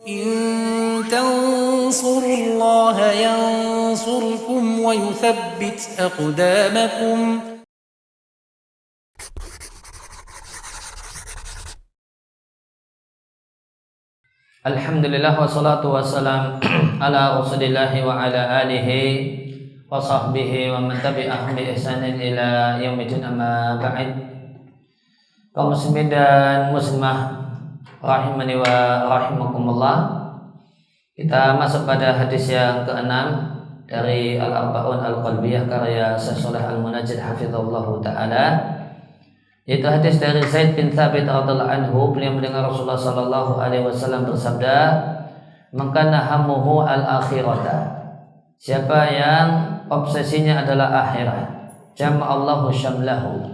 إن تنصروا الله ينصركم ويثبت أقدامكم. Alhamdulillah wassalatu wassalam ala rasulillahi wa ala alihi wa sahbihi wa man tabi'ahum bi ihsanin ila yaumil amma ba'd. Kaum muslimin dan muslimah rahimani wa rahimakumullah, kita masuk pada hadis yang ke-6 dari Al-Arba'un Al-Qalbiyah karya Syekh Shalih Al-Munajjid hafizallahu ta'ala, yaitu hadis dari Zaid bin Thabit radhiyallahu anhu. Beliau mendengar Rasulullah sallallahu alaihi wasallam bersabda, "Man kana hammuhu al-akhirata." Siapa yang obsesinya adalah akhirat, jama'allahu syamlahu,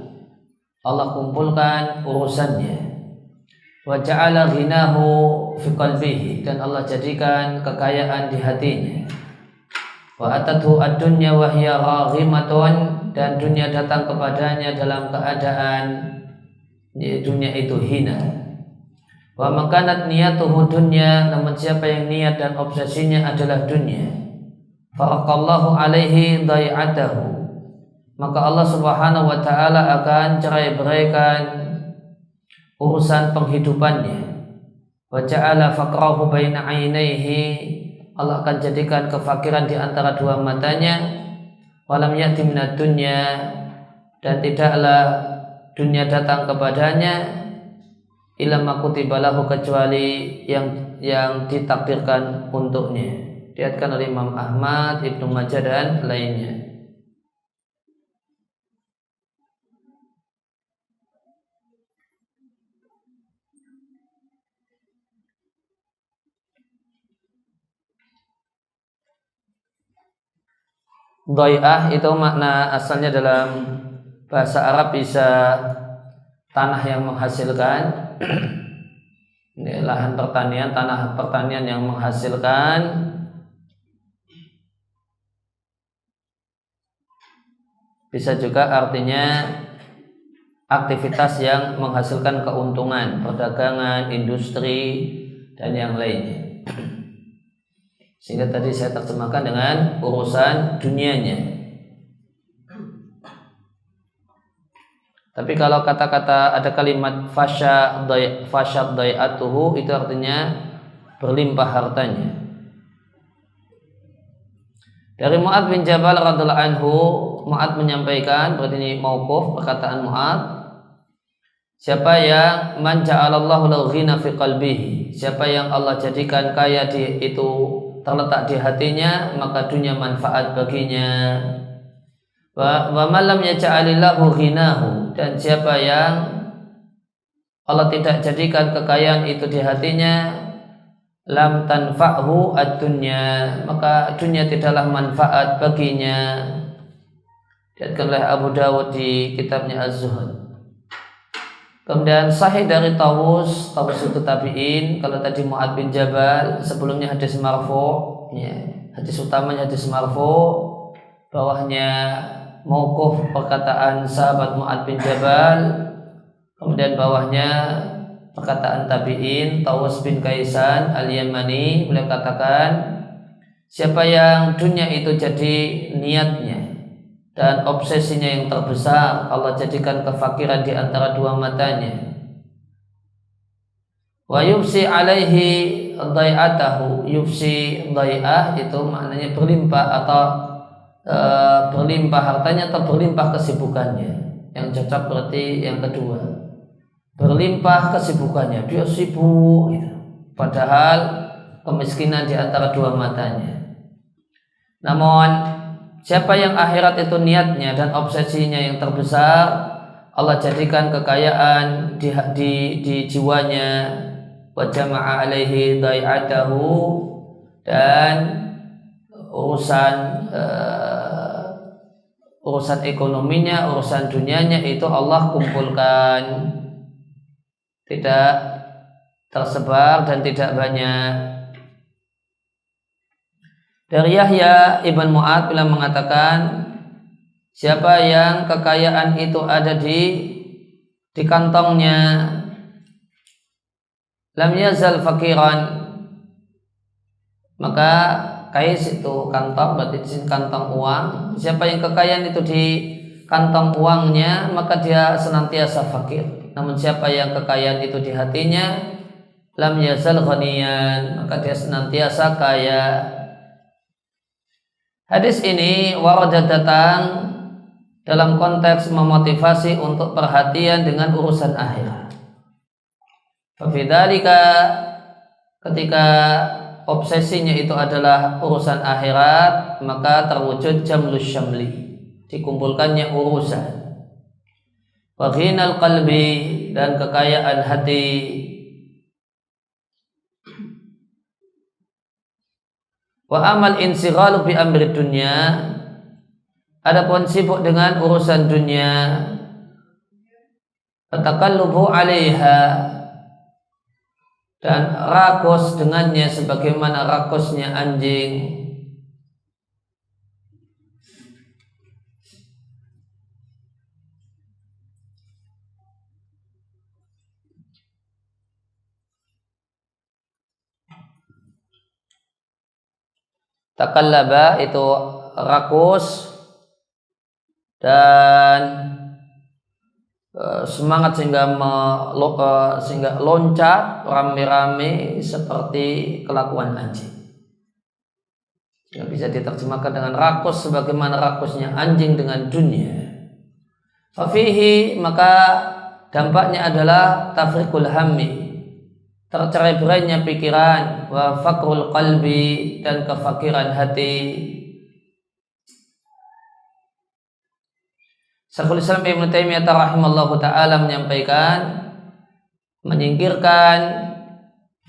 Allah kumpulkan urusannya. Wa ja'ala ghinahu fi qalbihi, dan Allah jadikan kekayaan di hatinya. Wa atathu ad-dunya wa hiya raghimatun, dan dunia datang kepadanya dalam keadaan dunia itu hina. Wa makanat niyatuhu dunya, namun siapa yang niat dan obsesinya adalah dunia, faraqallahu alaihi dai'atahu, maka Allah subhanahu wa ta'ala akan cerai-beraikan urusan penghidupannya. Wa ja'ala faqrahu baina 'ainaihi, Allah akan jadikan kefakiran di antara dua matanya. Walam ya'ti minad dunya, dan tidaklah dunia datang kepadanya illa ma kutiba lahu, kecuali yang ditakdirkan untuknya. Diriwayatkan oleh Imam Ahmad, Ibnu Majah dan lainnya. Dhai'ah itu makna asalnya dalam bahasa Arab bisa tanah yang menghasilkan, lahan pertanian, tanah pertanian yang menghasilkan. Bisa juga artinya aktivitas yang menghasilkan keuntungan, perdagangan, industri, dan yang lainnya. Sehingga tadi saya terjemahkan dengan urusan dunianya. Tapi kalau kata-kata ada kalimat fasyad dai'atuhu, itu artinya berlimpah hartanya. Dari Mu'adz bin Jabal radhiyallahu anhu, Mu'adz menyampaikan, berarti ini mauquf perkataan Mu'adz, siapa yang man ja'alallahu lahu ghina fi qalbihi, siapa yang Allah jadikan kaya itu terletak di hatinya, maka dunia manfaat baginya. Wa man lam yaj'alillahu ghinahu, dan siapa yang Allah tidak jadikan kekayaan itu di hatinya, lam tanfa'hu ad-dunya, maka dunia tidaklah manfaat baginya. Diriwayatkan oleh Abu Dawud di kitabnya Az-Zuhud. Kemudian sahih dari Tawus itu tabi'in. Kalau tadi Mu'adz bin Jabal, sebelumnya hadis marfu', ya, hadis utamanya hadis marfu', bawahnya mauquf perkataan sahabat Mu'adz bin Jabal, kemudian bawahnya perkataan tabi'in Tawus bin Kaisan al-Yamani. Beliau katakan, siapa yang dunia itu jadi niatnya dan obsesinya yang terbesar, Allah jadikan kefakiran di antara dua matanya. Wa yufsi alaihi dhai'atahu, yufsi dhai'ah itu maknanya berlimpah atau berlimpah hartanya atau berlimpah kesibukannya. Yang cocok berarti yang kedua, berlimpah kesibukannya, dia sibuk gitu. Padahal kemiskinan di antara dua matanya. Namun siapa yang akhirat itu niatnya dan obsesinya yang terbesar, Allah jadikan kekayaan di jiwanya. Wa jama'a alaihi dai'atahu, dan urusan ekonominya, urusan dunianya itu Allah kumpulkan, tidak tersebar dan tidak banyak. Dari Yahya ibn Mu'adz bila mengatakan, siapa yang kekayaan itu ada di kantongnya, lam yazal fakiran, Maka kais itu kantong, berarti di sini kantong uang. Siapa yang kekayaan itu di kantong uangnya, maka dia senantiasa fakir. Namun siapa yang kekayaan itu di hatinya, lam yazal ghaniyan, maka dia senantiasa kaya. Hadis ini warada datang dalam konteks memotivasi untuk perhatian dengan urusan akhirat. Fafidhalika, ketika obsesinya itu adalah urusan akhirat, maka terwujud jamlus syamli, dikumpulkannya urusan. Wa ghinal qalbi, dan kekayaan hati. Wa amal insighalu bi amri dunya, adapun sibuk dengan urusan dunia, takallubu 'alaiha, dan rakus dengannya sebagaimana rakusnya anjing. Takallaba itu rakus dan semangat sehingga loncat rame-rame seperti kelakuan anjing. Yang bisa diterjemahkan dengan rakus sebagaimana rakusnya anjing dengan dunia. Fafihi, maka dampaknya adalah tafriqul hammi, tercerai-berainya pikiran, wa fakrul qalbi, dan kefakiran hati. Syekhul Islam Ibnu Taimiyah rahimallahu taala menyampaikan, menyingkirkan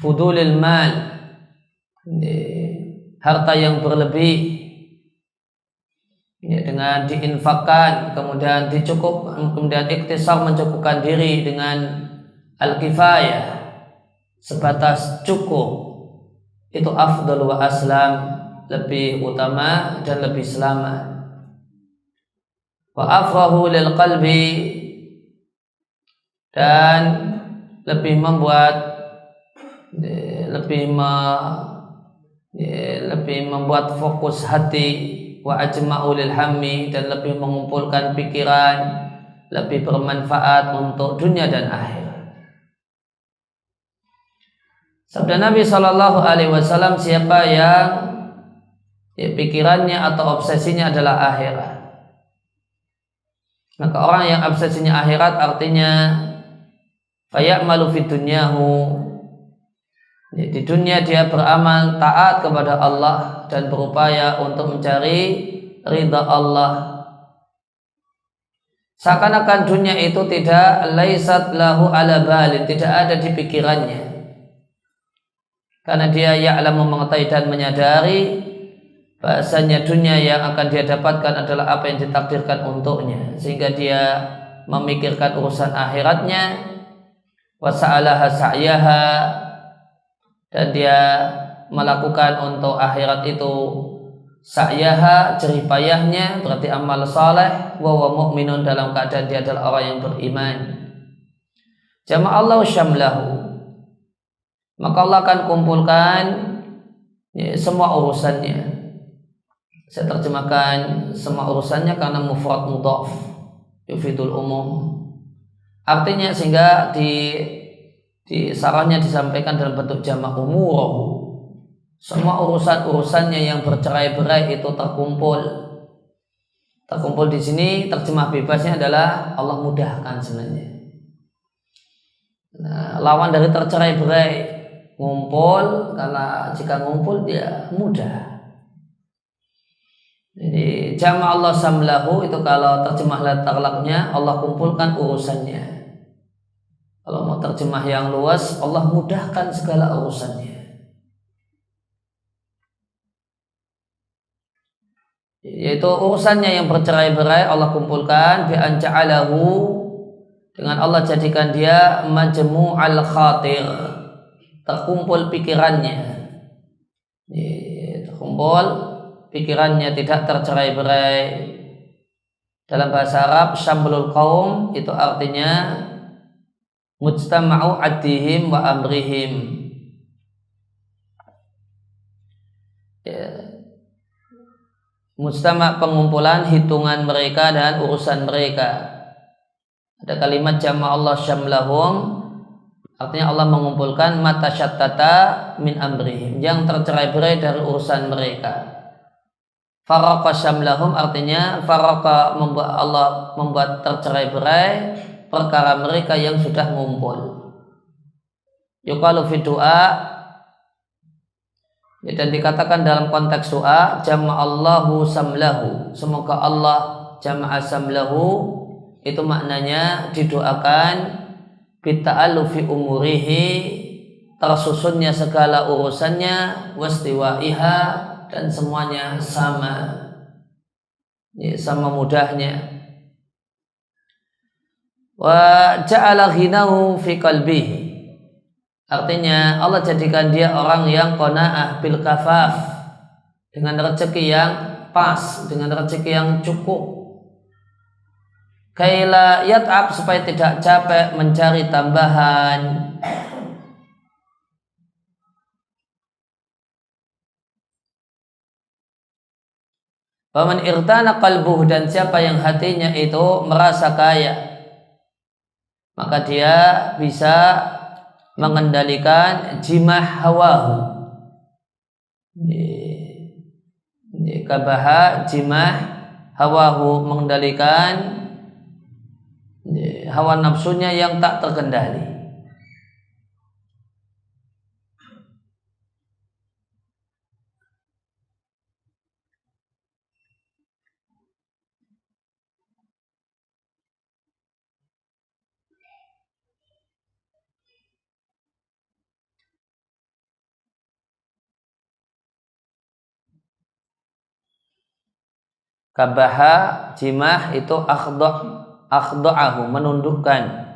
fudulil mal, harta yang berlebih, dengan diinfakkan, kemudian kemudian iktisar, mencukupkan diri dengan al-kifayah, sebatas cukup, itu afdal wa aslam, lebih utama dan lebih selamat. Wa afrahu lil qalbi, dan lebih membuat fokus hati. Wa ajma'u lil hammi, dan lebih mengumpulkan pikiran, lebih bermanfaat untuk dunia dan akhirat. Sabda Nabi Shallallahu Alaihi Wasallam, siapa yang pikirannya atau obsesinya adalah akhirat, maka orang yang obsesinya akhirat artinya fayamalu fid dunyahu, di dunia dia beramal taat kepada Allah dan berupaya untuk mencari ridha Allah. Seakan-akan dunia itu tidak laisat lahu ala balin, tidak ada di pikirannya, karena dia ya'lamu, mengetahui dan menyadari bahasanya dunia yang akan dia dapatkan adalah apa yang ditakdirkan untuknya, sehingga dia memikirkan urusan akhiratnya. Wa sa'alaha sa'yaha, dan dia melakukan untuk akhirat itu sa'yaha, jerih payahnya, berarti amal saleh. Wa huwa mu'minun, dalam keadaan dia adalah orang yang beriman. Jama'allahu syamlahu, maka Allah akan kumpulkan semua urusannya. Saya terjemahkan semua urusannya karena mufrad mudhaf yufidul umum. Artinya sehingga di sarahnya disampaikan dalam bentuk jamak umur. Semua urusan-urusannya yang bercerai-berai itu terkumpul. Terkumpul di sini terjemah bebasnya adalah Allah mudahkan sebenarnya. Nah, lawan dari tercerai-berai, ngumpul, karena jika ngumpul dia mudah. Jadi jama Allah samlahu itu kalau terjemah latarlaknya Allah kumpulkan urusannya. Kalau mau terjemah yang luas, Allah mudahkan segala urusannya. Yaitu urusannya yang bercerai-berai Allah kumpulkan bi an ja'alahu, dengan Allah jadikan dia majmu'al khatir, terkumpul pikirannya. Terkumpul pikirannya, tidak tercerai-berai. Dalam bahasa Arab syamlul qaum itu artinya mujtama'u addihim wa amrihim. mujtama' pengumpulan hitungan mereka dan urusan mereka. Ada kalimat jama' Allah syamlahum, artinya Allah mengumpulkan mata syattata min amrihim, yang tercerai-berai dari urusan mereka. Faraqa syamlahum artinya faraqa, Allah membuat tercerai-berai perkara mereka yang sudah ngumpul. Yuqalu fi du'a, dan dikatakan dalam konteks doa, jama'allahu samlahu, semoga Allah jama'a samlahu, itu maknanya didoakan bita'allufi umurihi, tersusunnya segala urusannya, wastiwa'iha, dan semuanya sama, sama mudahnya. Wa ja'ala ghinahu fi qalbihi, artinya Allah jadikan dia orang yang qanaah bil kafaf, dengan rezeki yang pas, dengan rezeki yang cukup. Kaila yat'ab, supaya tidak capek mencari tambahan. Faman irtana qalbuhu, dan siapa yang hatinya itu merasa kaya, maka dia bisa mengendalikan jimah hawahu. Kabaha jimah hawahu, mengendalikan hawa nafsunya yang tak terkendali. Kabaha jimah itu akhda'ahu, menundukkan.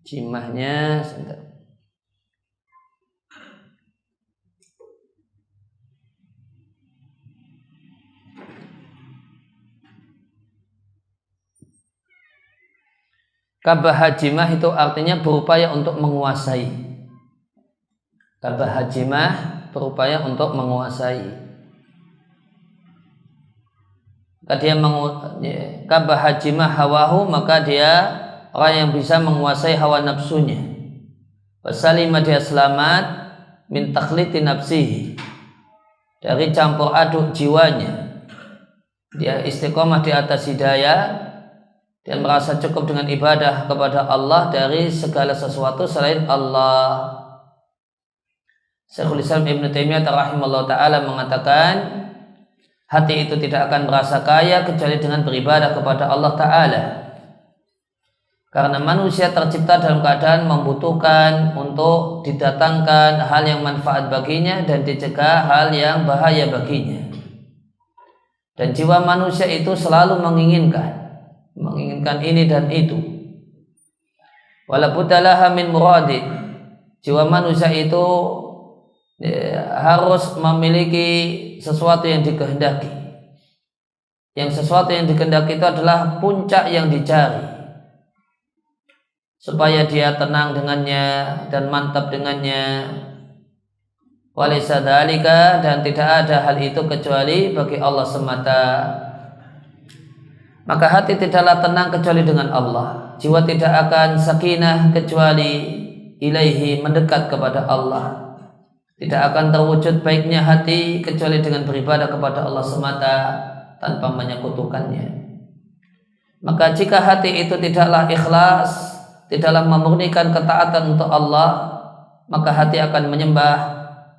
Jimahnya sebentar. Kabaha jimah itu artinya berupaya untuk menguasai. Kabaha jimah berupaya untuk menguasai. Maka dia kabaha jimah hawahu, maka dia orang yang bisa menguasai hawa nafsunya. Wasalima, dia selamat min takhliti nafsihi, dari campur aduk jiwanya. Dia istiqomah di atas hidayah dan merasa cukup dengan ibadah kepada Allah dari segala sesuatu selain Allah. Syekhul Islam Ibnu Taimiyah rahimahullah ta'ala mengatakan, hati itu tidak akan merasa kaya kecuali dengan beribadah kepada Allah Ta'ala. Karena manusia tercipta dalam keadaan membutuhkan untuk didatangkan hal yang manfaat baginya dan dicegah hal yang bahaya baginya. Dan jiwa manusia itu selalu menginginkan ini dan itu. Walabudalaha min muradid, jiwa manusia itu harus memiliki sesuatu yang dikehendaki. Yang sesuatu yang dikehendaki itu adalah puncak yang dicari, supaya dia tenang dengannya dan mantap dengannya. Walaysa dzalika, dan tidak ada hal itu kecuali bagi Allah semata. Maka hati tidaklah tenang kecuali dengan Allah. Jiwa tidak akan sakinah kecuali ilaihi, mendekat kepada Allah. Tidak akan terwujud baiknya hati kecuali dengan beribadah kepada Allah semata tanpa menyekutukannya. Maka jika hati itu tidaklah ikhlas, tidaklah memurnikan ketaatan untuk Allah, maka hati akan menyembah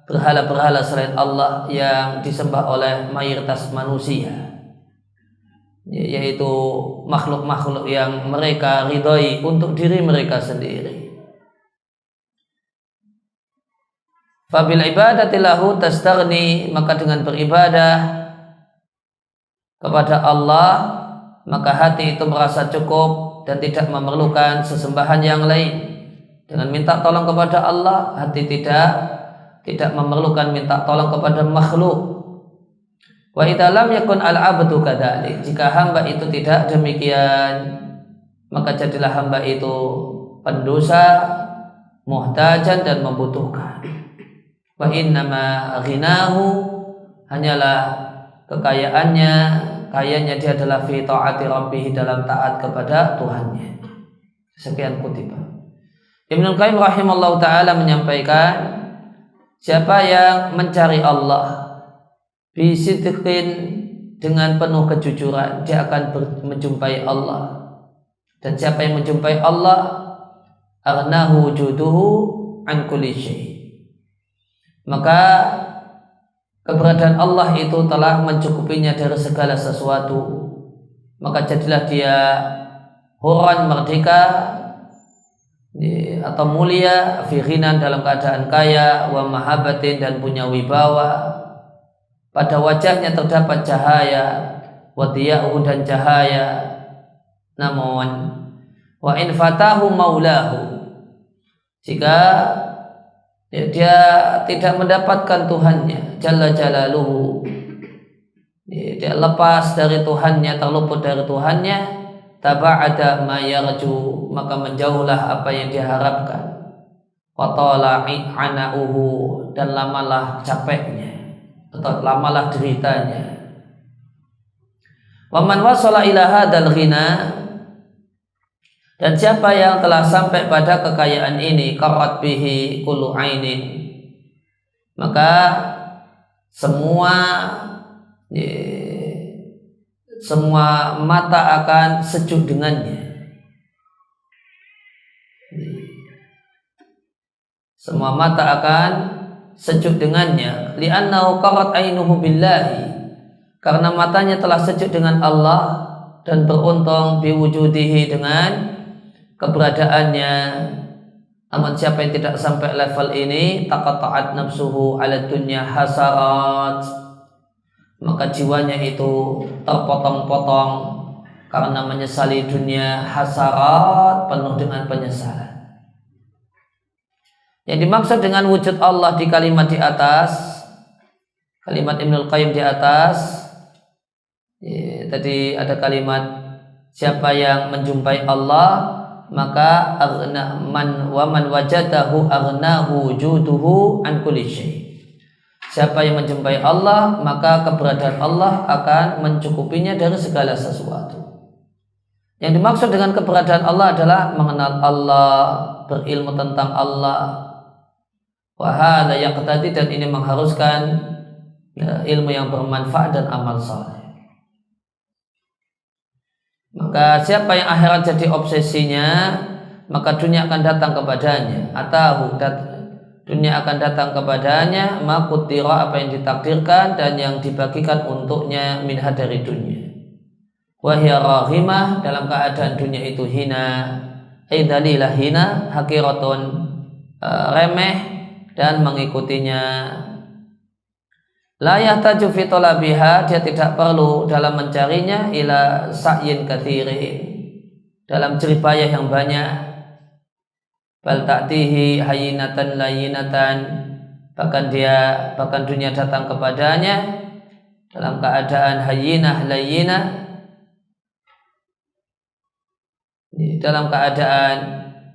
berhala-berhala selain Allah yang disembah oleh mayoritas manusia, yaitu makhluk-makhluk yang mereka ridhoi untuk diri mereka sendiri. Fabil ibadati lahu tastaghni, maka dengan beribadah kepada Allah, maka hati itu merasa cukup dan tidak memerlukan sesembahan yang lain. Dengan minta tolong kepada Allah, hati tidak memerlukan minta tolong kepada makhluk. Wa idza lam yakun al-'abdu kadzalik, jika hamba itu tidak demikian, maka jadilah hamba itu pendosa muhtajan dan membutuhkan. Wa innama ghinahu, hanyalah kekayaannya, kayanya dia adalah fi ta'ati rabbih, dalam taat kepada Tuhannya. Sekian kutipan. Ibnu Qayyim rahimallahu taala menyampaikan, siapa yang mencari Allah bisidqin, dengan penuh kejujuran, dia akan menjumpai Allah. Dan siapa yang menjumpai Allah, aghnahu wujuduhu an kulli syai', maka keberadaan Allah itu telah mencukupinya dari segala sesuatu. Maka jadilah dia huran, merdeka atau mulia, fi ghinan, dalam keadaan kaya, wa mahabbatin, dan punya wibawa. Pada wajahnya terdapat cahaya, wa diya'u, dan cahaya. Namun wa in fatahu maulahu, jika dia tidak mendapatkan Tuhannya jalla jalaluhu, dia lepas dari Tuhannya, terluput dari Tuhannya, taba'ada ma yarju, maka menjauhlah apa yang diharapkan, wa tala'i ana'uhu, dan lamalah capeknya atau lamalah deritanya. Wa man wasala ila hadzal ghina, dan siapa yang telah sampai pada kekayaan ini, qarat bihi kullu ainin, maka semua mata akan sejuk dengannya. Semua mata akan sejuk dengannya. Li'annahu qarat ainuhu billahi, karena matanya telah sejuk dengan Allah dan beruntung biwujudihi, dengan keberadaannya. Namun siapa yang tidak sampai level ini, taqatta'at nafsuhu 'ala dunya hasarat, maka jiwanya itu terpotong-potong karena menyesali dunia, hasarat, penuh dengan penyesalan. Yang dimaksud dengan wujud Allah di kalimat di atas, kalimat Ibnul Qayyim di atas, tadi ada kalimat siapa yang menjumpai Allah, maka man wajadahu aghnahu wujuduhu an kulli syai'. Siapa yang menjumpai Allah, maka keberadaan Allah akan mencukupinya dari segala sesuatu. Yang dimaksud dengan keberadaan Allah adalah mengenal Allah, berilmu tentang Allah. Wa hadza yaqtadi, dan ini mengharuskan ilmu yang bermanfaat dan amal saleh. Maka siapa yang akhirat jadi obsesinya, maka dunia akan datang kepadanya. Dunia akan datang kepadanya, makutira, apa yang ditakdirkan dan yang dibagikan untuknya, minha, dari dunia. Wahya rahimah, dalam keadaan dunia itu hina, dalilah hina, hakiratun, remeh, dan mengikutinya. La yahtaju fi talabiha, dia tidak perlu dalam mencarinya, ila sa'yin katsirin, dalam jeripayah yang banyak. Bal ta'tihi hayyinatan layyinatan, bahkan dunia datang kepadanya dalam keadaan hayyinah layyinah, dalam keadaan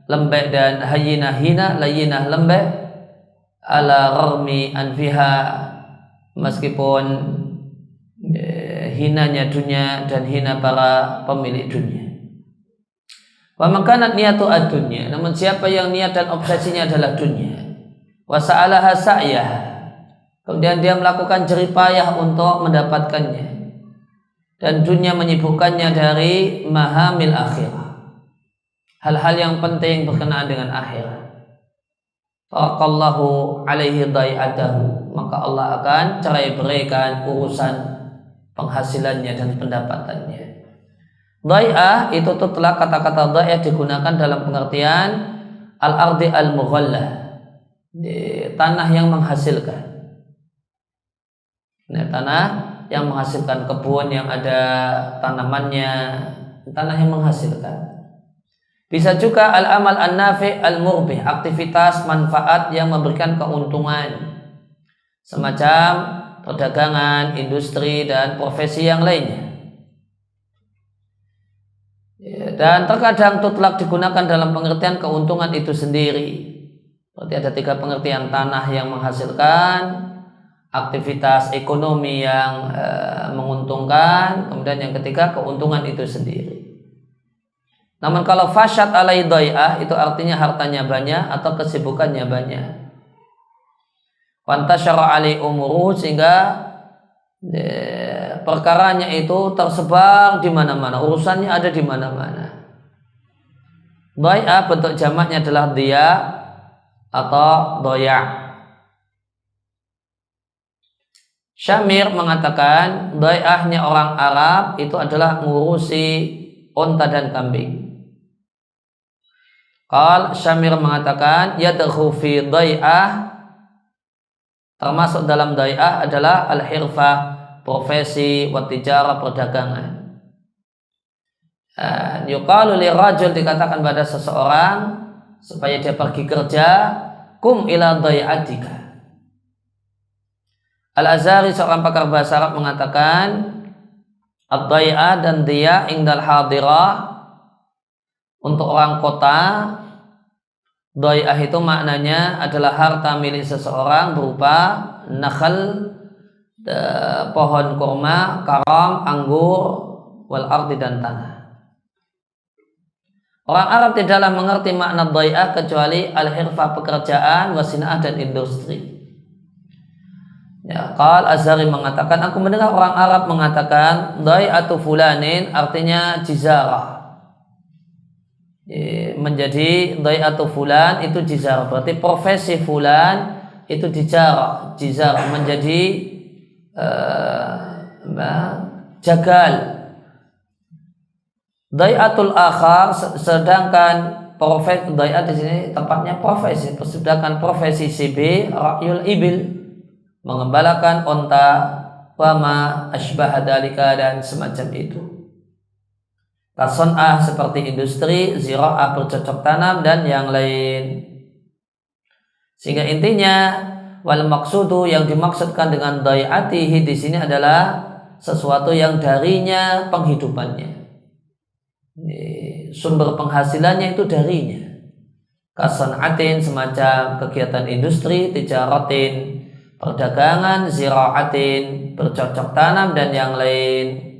lembek, dan hayyinah hina, layyinah lembek, ala rarmi anfiha, meskipun hinanya dunia dan hina para pemilik dunia. Wa makanat niyatu ad-dunya, namun siapa yang niat dan obsesinya adalah dunia, wa sa'alaha sa'yah, kemudian dia melakukan jeripayah untuk mendapatkannya, dan dunia menyibukkannya dari mahamil akhirah, hal-hal yang penting berkenaan dengan akhirat, faqallahu alaihi dai'atahu, maka Allah akan cerai beraikan urusan penghasilannya dan pendapatannya. Dai'ah itu telah kata-kata dai'ah digunakan dalam pengertian al-ardi al-mughallah, tanah yang menghasilkan. Tanah yang menghasilkan, kebun yang ada tanamannya, tanah yang menghasilkan. Bisa juga al-amal an-nafi' al-murbih, aktivitas manfaat yang memberikan keuntungan, semacam perdagangan, industri, dan profesi yang lainnya. Dan terkadang tutlak digunakan dalam pengertian keuntungan itu sendiri, Berarti ada 3 pengertian: tanah yang menghasilkan, aktivitas ekonomi yang menguntungkan, kemudian yang ketiga keuntungan itu sendiri. Namun kalau fasyad alai dai'ah itu artinya hartanya banyak atau kesibukannya banyak. Wantasyara alai umuruh, sehingga perkaranya itu tersebar di mana-mana, urusannya ada di mana-mana. Dai'ah bentuk jamaknya adalah dia atau doya'. Syamir mengatakan dai'ahnya orang Arab itu adalah ngurusi unta dan kambing. Syamir mengatakan yadkhu fi dai'ah, termasuk dalam dai'ah adalah al-hirfah, profesi, wa tijarah, perdagangan. Yuqalu lirajul, dikatakan pada seseorang supaya dia pergi kerja, kum ila dai'atika. Al-Azhari, seorang pakar bahasa Arab, mengatakan ad-dai'ah dan dia indal hadirah, untuk orang kota. Dai'ah itu maknanya adalah harta milik seseorang berupa nakhal, pohon kurma, karam, anggur, wal ardi, dan tanah. Orang Arab tidaklah mengerti makna dai'ah kecuali al-hirfah, pekerjaan, wasina'ah, dan industri. Ya, Azhari mengatakan, aku mendengar orang Arab mengatakan dai'atu fulanin artinya jizarah. Menjadi dai'atu fulan itu jizarah, berarti profesi fulan itu jizarah menjadi jagal. Dai'atul akhar, sedangkan profesi dai'at di sini tempatnya profesi, sedangkan profesi CB ra'yul ibil, mengembalakan onta, wama asbah dalika, dan semacam itu. Kason'ah seperti industri, zira'ah bercocok tanam, dan yang lain. Sehingga intinya wal maksudu, yang dimaksudkan dengan dai'atihi di sini adalah sesuatu yang darinya penghidupannya, sumber penghasilannya itu darinya. Kason'atin, semacam kegiatan industri, tijaratin, perdagangan, zira'atin, bercocok tanam, dan yang lain.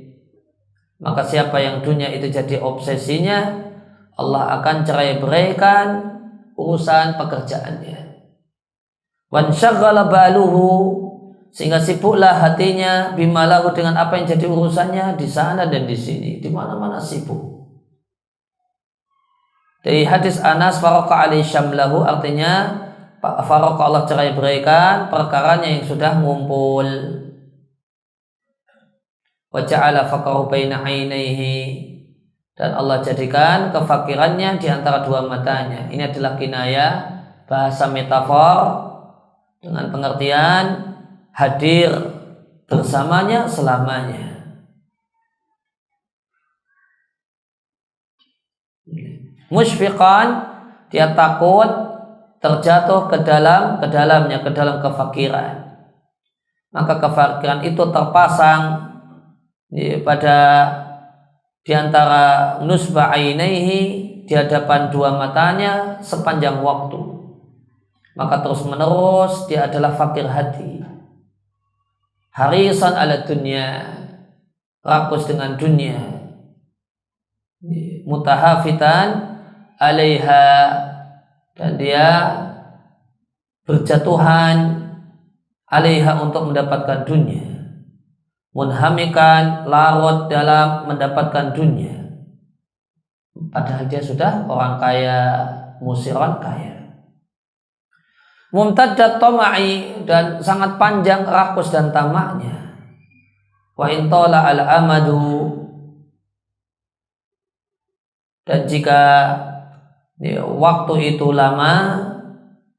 Maka siapa yang dunia itu jadi obsesinya, Allah akan cerai beraikan urusan pekerjaannya. Wansyaghala baluhu, sehingga sibuklah hatinya, bimalahu, dengan apa yang jadi urusannya di sana dan di sini, di mana-mana sibuk. Dari hadis Anas, faraka alaihi syamlahu, artinya faraka, Allah cerai beraikan perkaranya yang sudah ngumpul. Wa ja'ala faqahu baina 'ainaihi, dan Allah jadikan kefakirannya di antara dua matanya. Ini adalah kinayah, bahasa metafor dengan pengertian hadir bersamanya selamanya. Musyfiqan, dia takut terjatuh ke dalam kefakiran. Maka kefakiran itu terpasang pada di antara nusba ainaihi, di hadapan dua matanya sepanjang waktu. Maka terus menerus dia adalah fakir hati, harisan ala dunya, rakus dengan dunia, mutahafitan alaiha, dan dia berjatuhan alaiha untuk mendapatkan dunia, munhamikan, larut dalam mendapatkan dunia, padahal dia sudah orang kaya, musiran kaya. Mumtaddat tama'i, dan sangat panjang rakus dan tamaknya. Wa intola al amadu, dan jika waktu itu lama,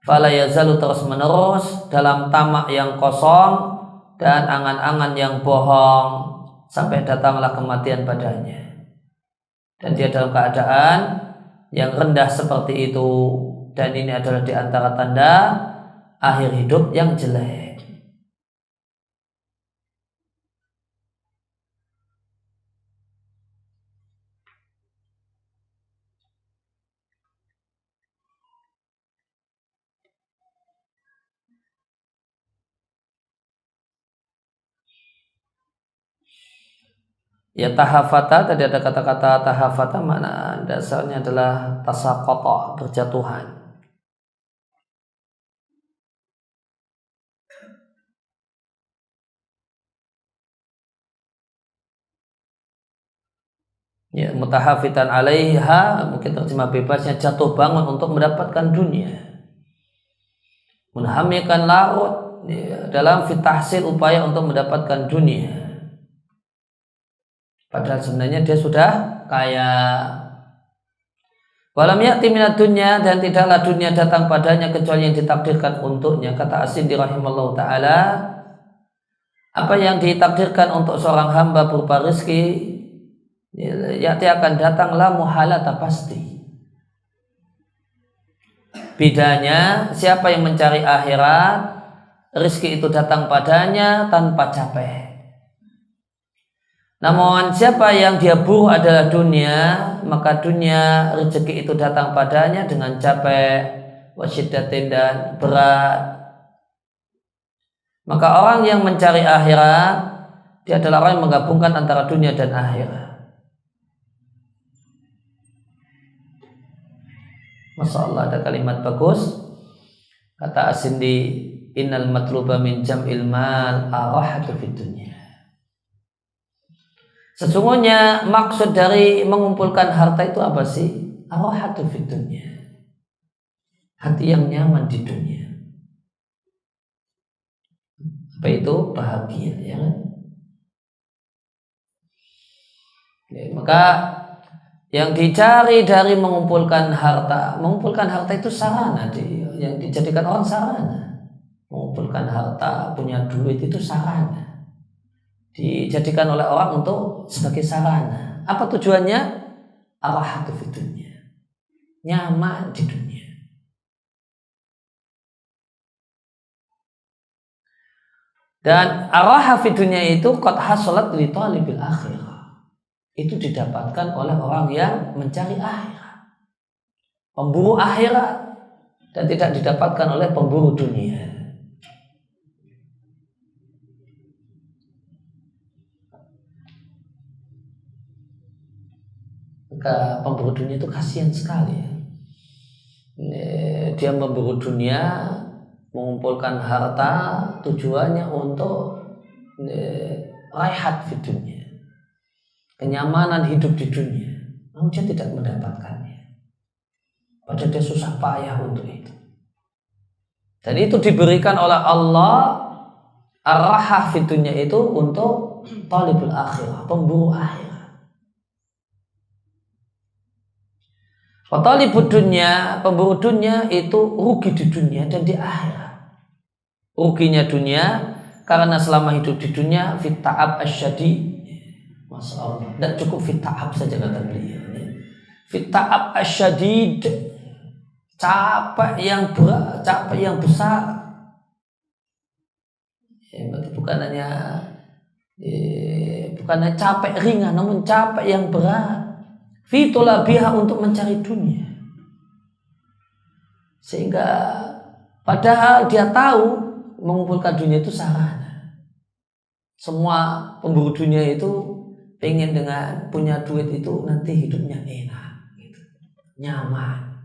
fala yazalu, terus menerus dalam tamak yang kosong dan angan-angan yang bohong, sampai datanglah kematian padanya, dan dia dalam keadaan yang rendah seperti itu. Dan ini adalah di antara tanda akhir hidup yang jelek. Ya tahafata, tadi ada kata-kata tahafata, makna dasarnya adalah tasaqata, berjatuhan. Ya, mutahafitan alaiha, mungkin terjemah bebasnya jatuh bangun untuk mendapatkan dunia. Menhamikan laut ya, dalam fitahsil upaya untuk mendapatkan dunia. Padahal sebenarnya dia sudah kaya. Walam ya'ti minad dunya, dan tidaklah dunia datang padanya kecuali yang ditakdirkan untuknya. Kata As-Sindi rahimallahu ta'ala, apa yang ditakdirkan untuk seorang hamba berupa rezeki, ya'ti akan datanglah muhalata, pasti. Bedanya, siapa yang mencari akhirat, rezeki itu datang padanya tanpa capek. Namun siapa yang dia buruh adalah dunia, maka dunia rezeki itu datang padanya dengan capek, wasyiddatin, dan berat. Maka orang yang mencari akhirat, dia adalah orang yang menggabungkan antara dunia dan akhirat. Masya Allah, ada kalimat bagus. Kata As-Sindi, innal matluba min jam'il mal arahatu fid dunya. Sesungguhnya maksud dari mengumpulkan harta itu apa sih? Arahatu fid dunya, hati yang nyaman di dunia. Apa itu? Bahagia, ya kan? Maka yang dicari dari mengumpulkan harta itu sarana, yang dijadikan orang sarana. Mengumpulkan harta, punya duit itu sarana, dijadikan oleh orang untuk sebagai sarana. Apa tujuannya? Arahatu fid dunya, nyaman di dunia. Dan araha fid dunya itu qad hasalat li talibil akhirah, itu didapatkan oleh orang yang mencari akhirat, pemburu akhirat, dan tidak didapatkan oleh pemburu dunia. Maka pemburu dunia itu kasihan sekali ya. Dia memburu dunia, mengumpulkan harta, tujuannya untuk raihat di dunia, kenyamanan hidup di dunia, namun dia tidak mendapatkannya, padahal dia susah payah untuk itu. Dan itu diberikan oleh Allah, ar-rahah fi dunya itu untuk talibul akhirah, pemburu akhirat. Talibud dunya, pemburu dunia itu rugi di dunia dan di akhirat. Ruginya dunia karena selama hidup di dunia fit ta'ab asyadid. Masya Allah, tidak cukup fit ta'ab saja kata beliau. Fit ta'ab asyadid, capek yang berat, capek yang besar. Bukan hanya capek ringan, namun capek yang berat. Fitulabiha, untuk mencari dunia. Sehingga padahal dia tahu mengumpulkan dunia itu sarana. Semua pemburu dunia itu pengen dengan punya duit itu nanti hidupnya enak gitu, nyaman.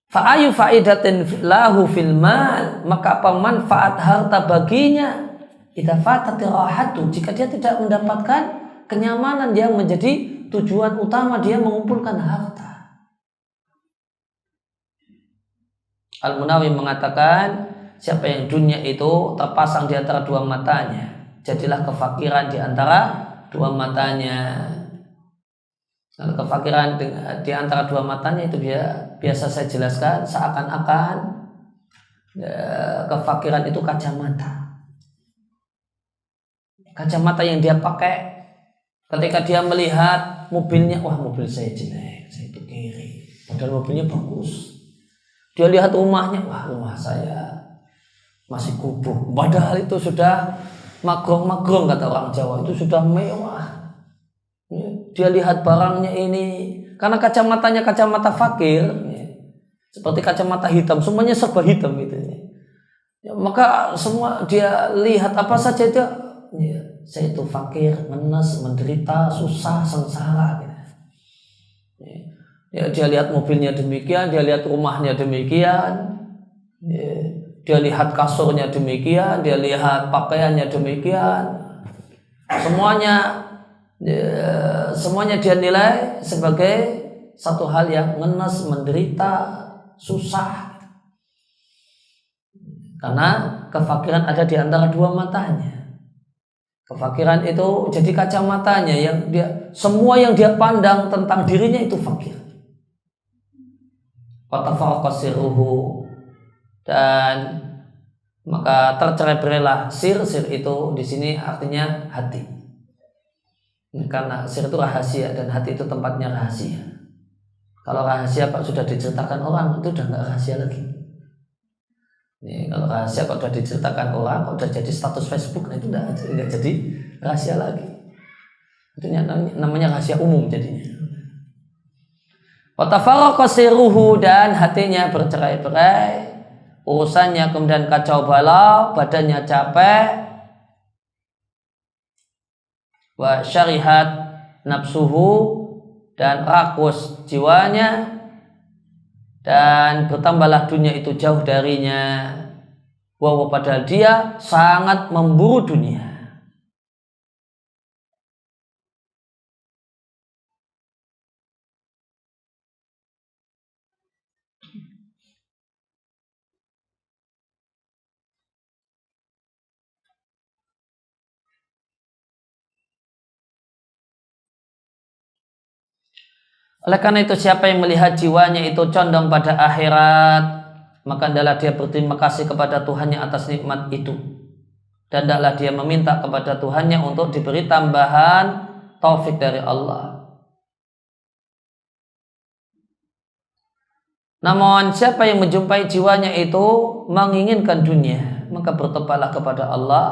Fa'ayu fa'idatin lahu fil mal, maka apa manfaat harta baginya idza fatati rahatu, jika dia tidak mendapatkan kenyamanan yang menjadi tujuan utama dia mengumpulkan harta. Al-Munawi mengatakan, siapa yang dunia itu terpasang di antara dua matanya, jadilah kefakiran di antara dua matanya. Kalau kefakiran di antara dua matanya itu biasa saya jelaskan seakan-akan kefakiran itu kacamata. Kacamata yang dia pakai ketika dia melihat mobilnya, wah mobil saya jelek, saya itu kiri, padahal mobilnya bagus. Dia lihat rumahnya, wah rumah saya masih kumuh, padahal itu sudah magrong-magrong kata orang Jawa, itu sudah mewah. Dia lihat barangnya ini, karena kacamatanya kacamata fakir, seperti kacamata hitam, semuanya serba hitam gitu. Maka semua dia lihat apa saja dia saya itu fakir, ngenes, menderita, susah, sengsara gitu. Ya, dia lihat mobilnya demikian, dia lihat rumahnya demikian, ya, dia lihat kasurnya demikian, dia lihat pakaiannya demikian, semuanya dia nilai sebagai satu hal yang ngenes, menderita, susah. Karena kefakiran ada di antara dua matanya. Kefakiran itu jadi kacamatanya yang semua yang dia pandang tentang dirinya itu fakir. Watafarraqa sirruhu, dan maka tercerai-berailah sir itu di sini artinya hati. Karena sir itu rahasia dan hati itu tempatnya rahasia. Kalau rahasia Pak sudah diceritakan orang itu udah nggak rahasia lagi. Kalau rahasia kok sudah diceritakan orang, kok sudah jadi status Facebook, itu nggak jadi rahasia lagi. Itu namanya rahasia umum jadinya. Watafarraqa sirruhu, dan hatinya bercerai-berai, urusannya kemudian kacau balau, badannya capek. Wa syarihat nafsuhu, dan rakus jiwanya, dan bertambahlah dunia itu jauh darinya. Wa padahal dia sangat memburu dunia. Oleh karena itu, siapa yang melihat jiwanya itu condong pada akhirat, maka hendaklah dia berterima kasih kepada Tuhannya atas nikmat itu, dan hendaklah dia meminta kepada Tuhannya untuk diberi tambahan taufik dari Allah. Namun siapa yang menjumpai jiwanya itu menginginkan dunia, maka bertobatlah kepada Allah,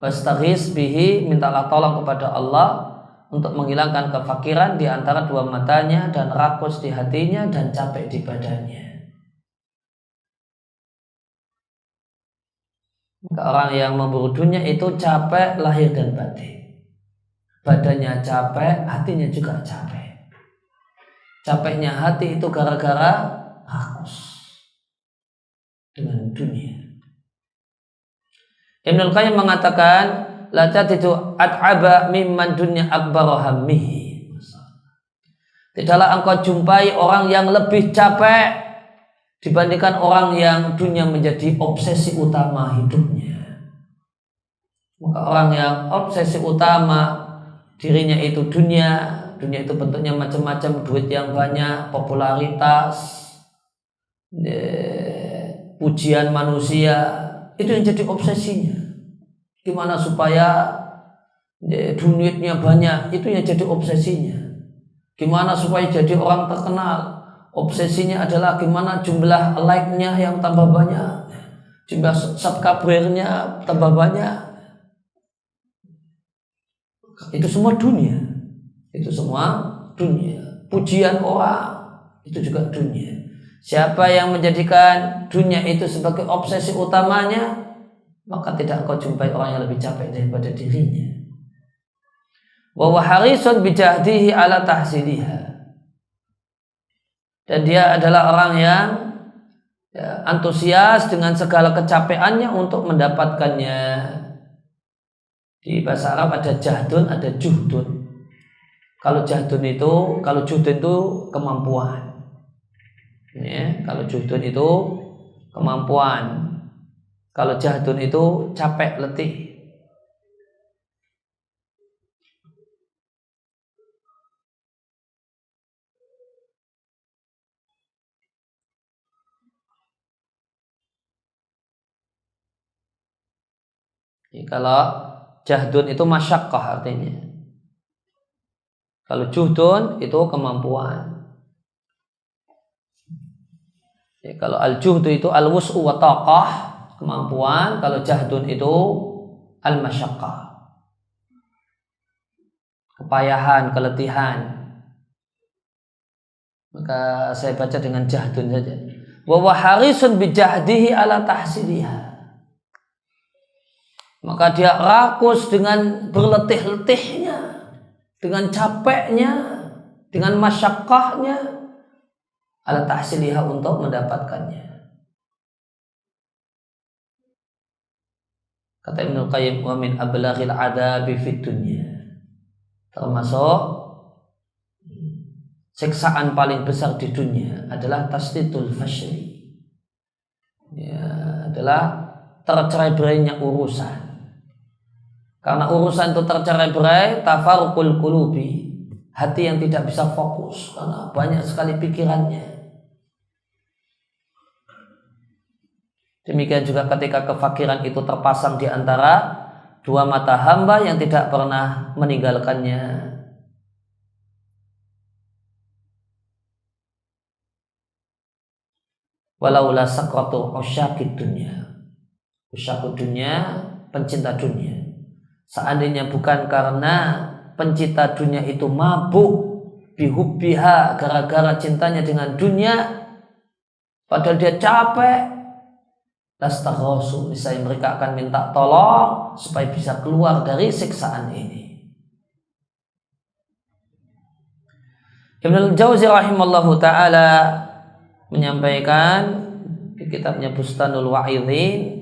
wastaghis bihi, mintalah tolong kepada Allah untuk menghilangkan kefakiran di antara dua matanya, dan rakus di hatinya, dan capek di badannya. Maka orang yang memburu dunia itu capek lahir dan batin. Badannya capek, hatinya juga capek. Capeknya hati itu gara-gara rakus dengan dunia. Ibnul Qayyim mengatakan, la tatitu at'aba mimman dunya akbaru hammihi. Tidaklah engkau jumpai orang yang lebih capek dibandingkan orang yang dunia menjadi obsesi utama hidupnya. Maka orang yang obsesi utama dirinya itu dunia itu bentuknya macam-macam, duit yang banyak, popularitas, pujian manusia, itu yang jadi obsesinya. Gimana supaya duitnya banyak, itu yang jadi obsesinya. Gimana supaya jadi orang terkenal, obsesinya adalah gimana jumlah like-nya yang tambah banyak, jumlah subscriber-nya tambah banyak. Itu semua dunia. Itu semua dunia. Pujian orang, itu juga dunia. Siapa yang menjadikan dunia itu sebagai obsesi utamanya, maka tidak engkau jumpai orang yang lebih capek daripada dirinya. Wa huwa harisun bijahdihi ala tahsiliha. Dan dia adalah orang yang antusias dengan segala kecapeannya untuk mendapatkannya. Di bahasa Arab ada jahdun, ada juhdun. Kalau juhdun itu kemampuan. Ya, kalau juhdun itu kemampuan. Kalau jahdun itu capek, letih. Jadi kalau jahdun itu masyaqqah artinya. Kalau juhdun itu kemampuan. Jadi kalau al-juhdu itu al-wus'u wa taqah, kemampuan. Kalau jahdun itu al-masyaqqah, kepayahan, keletihan. Maka saya baca dengan jahdun saja. Wa harisun bijahdihi ala tahsiliha. maka dia rakus dengan berletih-letihnya, dengan capeknya, dengan masyaqqahnya ala tahsiliha untuk mendapatkannya. Kata Ibnu Qayyim, wa min ablaghil adabi fid dunya, termasuk siksaan paling besar di dunia adalah tasditul fashri, ya, adalah tercerai-berainya urusan. Karena urusan itu tercerai-berai, tafarruqul qulubi, hati yang tidak bisa fokus karena banyak sekali pikirannya. Demikian juga ketika kefakiran itu terpasang di antara dua mata hamba yang tidak pernah meninggalkannya. Walaula sakratu usyaqid dunya, usyaqud dunya, pencinta dunia. Seandainya bukan karena pencinta dunia itu mabuk bihubbiha, gara-gara cintanya dengan dunia, padahal dia capek, lastaghasu, misalnya mereka akan minta tolong supaya bisa keluar dari siksaan ini. Ibnu Jauzi rahimallahu taala menyampaikan di kitabnya Bustanul Wa'idhin,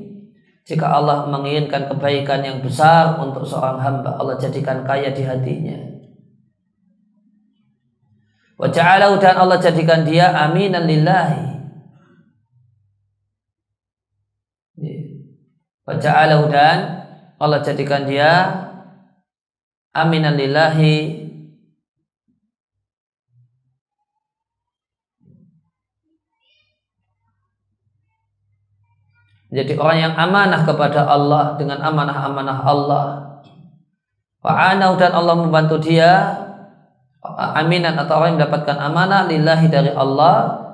jika Allah menginginkan kebaikan yang besar untuk seorang hamba, Allah jadikan kaya di hatinya. Wa ja'alahu, dan Allah jadikan dia aminan lillahi. Wa ja'alahu, dan Allah jadikan dia aminan lillahi, jadi orang yang amanah kepada Allah dengan amanah-amanah Allah. Wa'anahu, dan Allah membantu dia, aminan atau orang yang mendapatkan amanah lillahi dari Allah.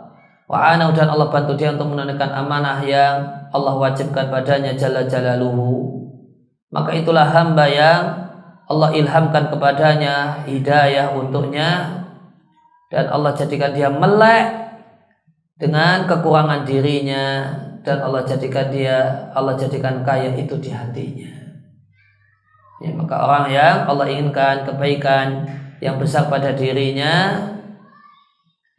Wa'anahu, dan Allah bantu dia untuk menunaikan amanah yang Allah wajibkan padanya jalla jalaluhu. Maka itulah hamba yang Allah ilhamkan kepadanya hidayah untuknya, dan Allah jadikan dia melek dengan kekurangan dirinya, dan Allah jadikan kaya itu di hatinya. Ya, maka orang yang Allah inginkan kebaikan yang besar pada dirinya,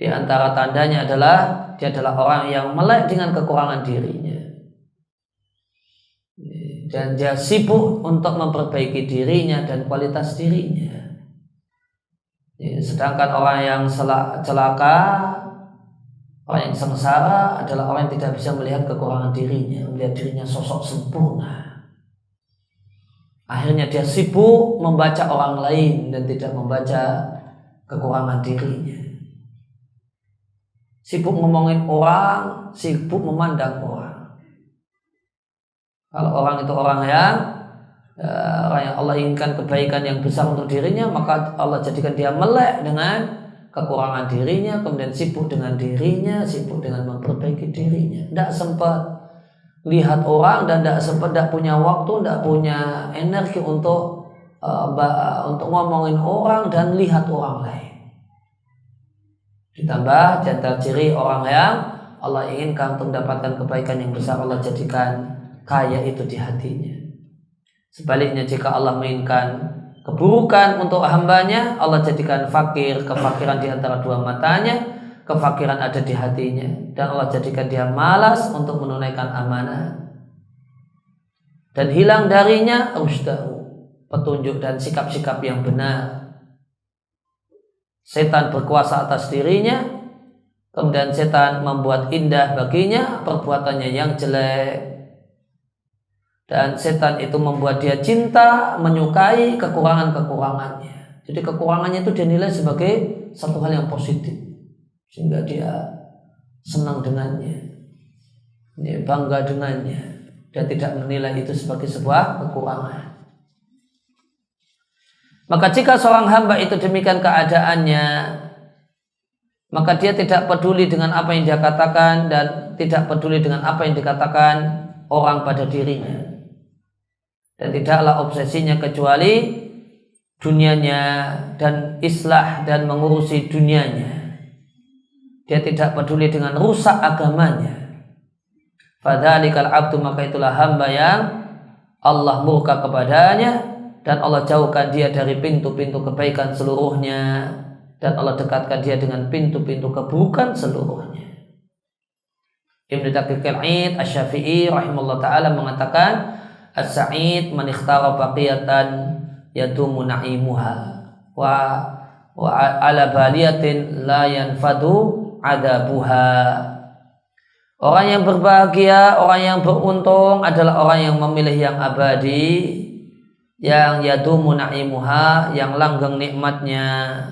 di antara tandanya adalah dia adalah orang yang melek dengan kekurangan dirinya, dan dia sibuk untuk memperbaiki dirinya dan kualitas dirinya. Ya, sedangkan orang yang celaka, orang yang sengsara adalah orang yang tidak bisa melihat kekurangan dirinya, melihat dirinya sosok sempurna. Akhirnya dia sibuk membaca orang lain dan tidak membaca kekurangan dirinya. Sibuk ngomongin orang, sibuk memandang orang. Kalau orang itu orang yang Allah inginkan kebaikan yang besar untuk dirinya, maka Allah jadikan dia melek dengan kekurangan dirinya, kemudian sibuk dengan dirinya, sibuk dengan memperbaiki dirinya. Tidak sempat lihat orang, dan tidak punya waktu, tidak punya energi untuk ngomongin orang dan lihat orang lain. Ditambah jantar ciri orang yang Allah inginkan untuk mendapatkan kebaikan yang besar, Allah jadikan kaya itu di hatinya. Sebaliknya, jika Allah menginginkan keburukan untuk hambanya, Allah jadikan fakir, kefakiran di antara dua matanya, kefakiran ada di hatinya, dan Allah jadikan dia malas untuk menunaikan amanah, dan hilang darinya rusdahu, petunjuk dan sikap-sikap yang benar. Setan berkuasa atas dirinya, kemudian setan membuat indah baginya perbuatannya yang jelek, dan setan itu membuat dia cinta, menyukai kekurangan-kekurangannya. Jadi kekurangannya itu dinilai sebagai satu hal yang positif, sehingga dia senang dengannya, dia bangga dengannya, dan tidak menilai itu sebagai sebuah kekurangan. Maka jika seorang hamba itu demikian keadaannya, maka dia tidak peduli dengan apa yang dia katakan, dan tidak peduli dengan apa yang dikatakan orang pada dirinya, dan tidaklah obsesinya kecuali dunianya dan islah dan mengurusi dunianya. Dia tidak peduli dengan rusak agamanya. Fadzalikal abdu, maka itulah hamba yang Allah murka kepadanya dan Allah jauhkan dia dari pintu-pintu kebaikan seluruhnya dan Allah dekatkan dia dengan pintu-pintu keburukan seluruhnya. Ibnu Daqiq al-Id Asy-Syafi'i rahimahullah ta'ala mengatakan as-sa'id man ikhtara baqiyatan yadumu na'imuha wa ala baliyatin la yanfadu adabuha. Orang yang berbahagia, orang yang beruntung adalah orang yang memilih yang abadi, yang yadumu na'imuha, yang langgeng nikmatnya,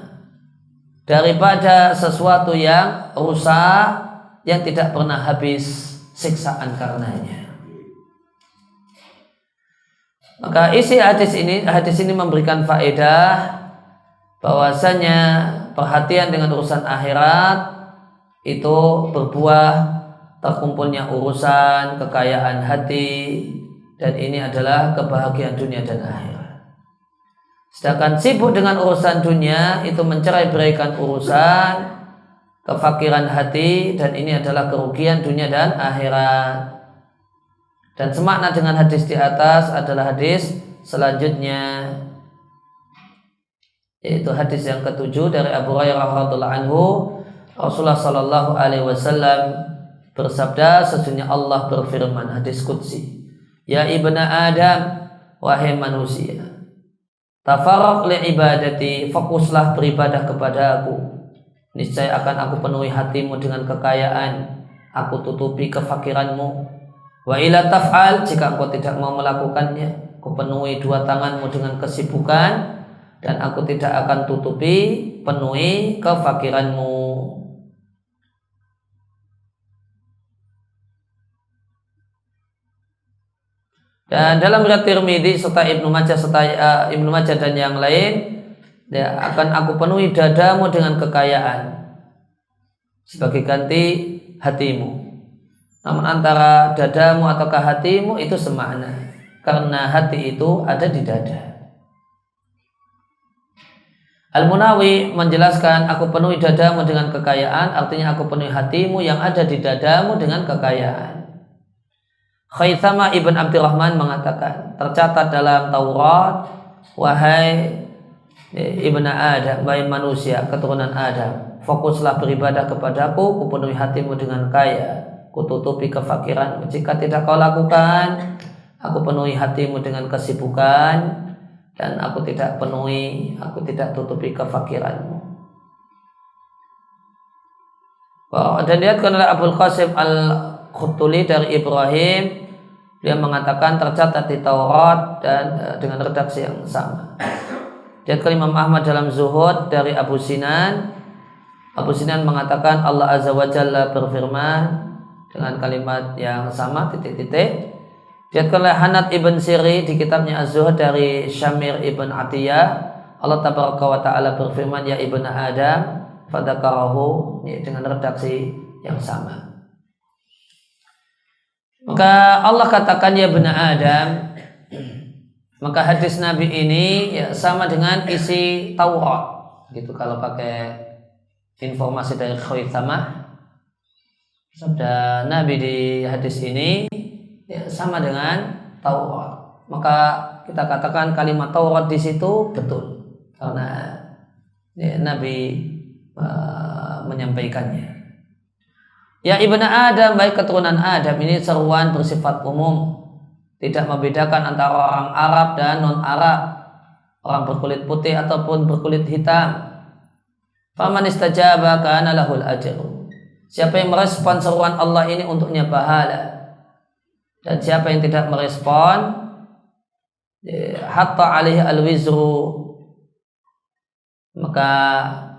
daripada sesuatu yang rusak yang tidak pernah habis siksaan karenanya. Maka isi hadis ini memberikan faedah bahwasanya perhatian dengan urusan akhirat itu berbuah terkumpulnya urusan kekayaan hati, dan ini adalah kebahagiaan dunia dan akhirat. Sedangkan sibuk dengan urusan dunia itu mencerai-beraikan urusan kefakiran hati, dan ini adalah kerugian dunia dan akhirat. Dan semakna dengan hadis di atas adalah hadis selanjutnya, yaitu hadis yang ketujuh dari Abu Hurairah radhiyallahu anhu. Rasulullah sallallahu alaihi wasallam bersabda, sesungguhnya Allah berfirman, hadis qudsi, ya ibna Adam, wahai manusia, tafarraq li ibadati, fokuslah beribadah kepada aku, niscaya akan aku penuhi hatimu dengan kekayaan, aku tutupi kefakiranmu. Wa ila taf'al, jika engkau tidak mau melakukannya, aku penuhi dua tanganmu dengan kesibukan, dan aku tidak akan tutupi penuhi kefakiranmu. Dan dalam riwayat Tirmidzi serta Ibnu Majah dan yang lain, ya, akan aku penuhi dadamu dengan kekayaan sebagai ganti hatimu. Namun antara dadamu ataukah hatimu itu semakna, karena hati itu ada di dada. Al-Munawi menjelaskan, aku penuhi dadamu dengan kekayaan, artinya aku penuhi hatimu yang ada di dadamu dengan kekayaan. Khaythama ibn Abdurrahman mengatakan, tercatat dalam Taurat, wahai ibn Adam, wahai manusia keturunan Adam, fokuslah beribadah kepadaku, kupenuhi hatimu dengan kaya, kututupi kefakiranmu. Jika tidak kau lakukan, aku penuhi hatimu dengan kesibukan, dan aku tidak tutupi kefakiranmu. Dan dilihatkan oleh Abul Qasim Al-Khutuli dari Ibrahim, dia mengatakan tercatat di Taurat dan dengan redaksi yang sama. Dilihatkan Imam Ahmad dalam Zuhud dari Abu Sinan. Abu Sinan mengatakan Allah Azza wa Jalla berfirman dengan kalimat yang sama, titik-titik. Dilihatkan oleh Hanad ibn Siri di kitabnya Az-Zuhud dari Syamir ibn Atiyah, Allah Tabaraka wa Ta'ala berfirman, ya ibn Adam, fadzakarahu, dengan redaksi yang sama. Maka Allah katakan ya ibn Adam, maka hadis Nabi ini ya sama dengan isi Taurat gitu. Kalau pakai informasi dari Khaythamah, sabda Nabi di hadis ini ya sama dengan Taurat. Maka kita katakan kalimat Taurat di situ betul karena ya, Nabi menyampaikannya. Ya ibn Adam, baik keturunan Adam, ini seruan bersifat umum, tidak membedakan antara orang Arab dan non-Arab, orang berkulit putih ataupun berkulit hitam. Faman istajaba kana lahul ajru. Siapa yang merespon seruan Allah ini untuknya pahala. Dan siapa yang tidak merespon, hatta alaihi alwizru, maka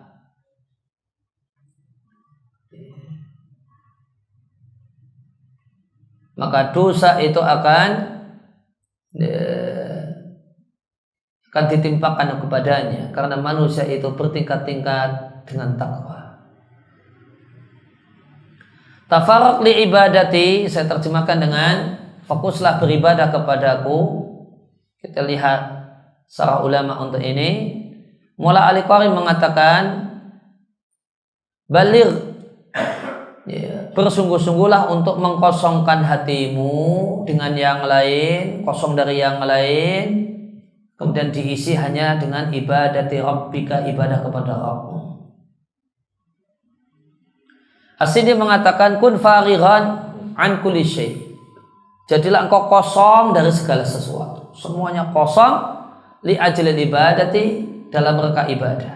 dosa itu akan ditimpakan kepadanya, karena manusia itu bertingkat-tingkat dengan takwa. Tafarraq li ibadati, saya terjemahkan dengan fokuslah beribadah kepadaku. Kita lihat sarah ulama untuk ini. Mula Al-Qari mengatakan baligh, ya, bersungguh-sungguhlah untuk mengkosongkan hatimu dengan yang lain, kosong dari yang lain, kemudian diisi hanya dengan ibadati rabbika, ibadah kepada Rabbmu. As-Sindi mengatakan kun farighan an kulli syai. Jadilah engkau kosong dari segala sesuatu. Semuanya kosong li ajlil ibadati, dalam rangka ibadah.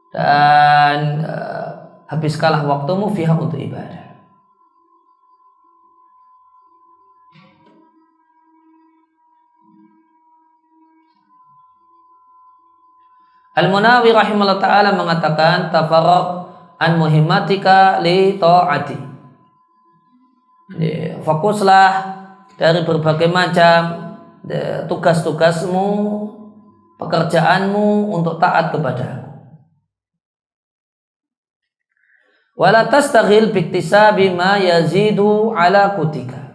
Dan habiskanlah waktumu fiha, untuk ibadah. Al-Munawi rahimahullah ta'ala mengatakan tafarraq an muhimmatika li ta'ati. Fokuslah dari berbagai macam tugas-tugasmu, pekerjaanmu untuk taat kepada-Aku. Wala tastaghil biktisabi ma yazidu ala kutika.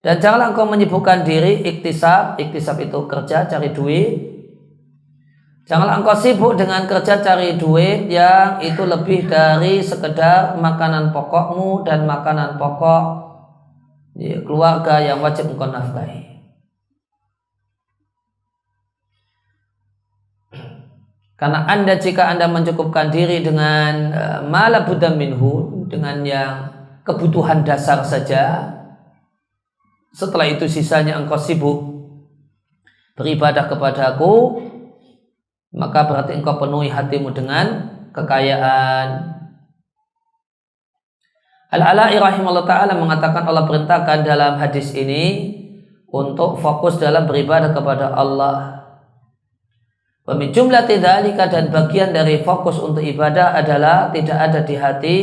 Dan janganlah engkau menyibukkan diri iktisab itu kerja, cari duit. Janganlah engkau sibuk dengan kerja cari duit yang itu lebih dari sekedar makanan pokokmu dan makanan pokok keluarga yang wajib engkau nafkahi. Karena jika anda mencukupkan diri dengan ma la budda minhu, dengan yang kebutuhan dasar saja, setelah itu sisanya engkau sibuk beribadah kepada-Aku, maka berarti engkau penuhi hatimu dengan kekayaan. Al-Ala'i rahimahullah ta'ala mengatakan Allah perintahkan dalam hadis ini untuk fokus dalam beribadah kepada Allah. Wa min jumlati dzalika, dan bagian dari fokus untuk ibadah adalah tidak ada di hati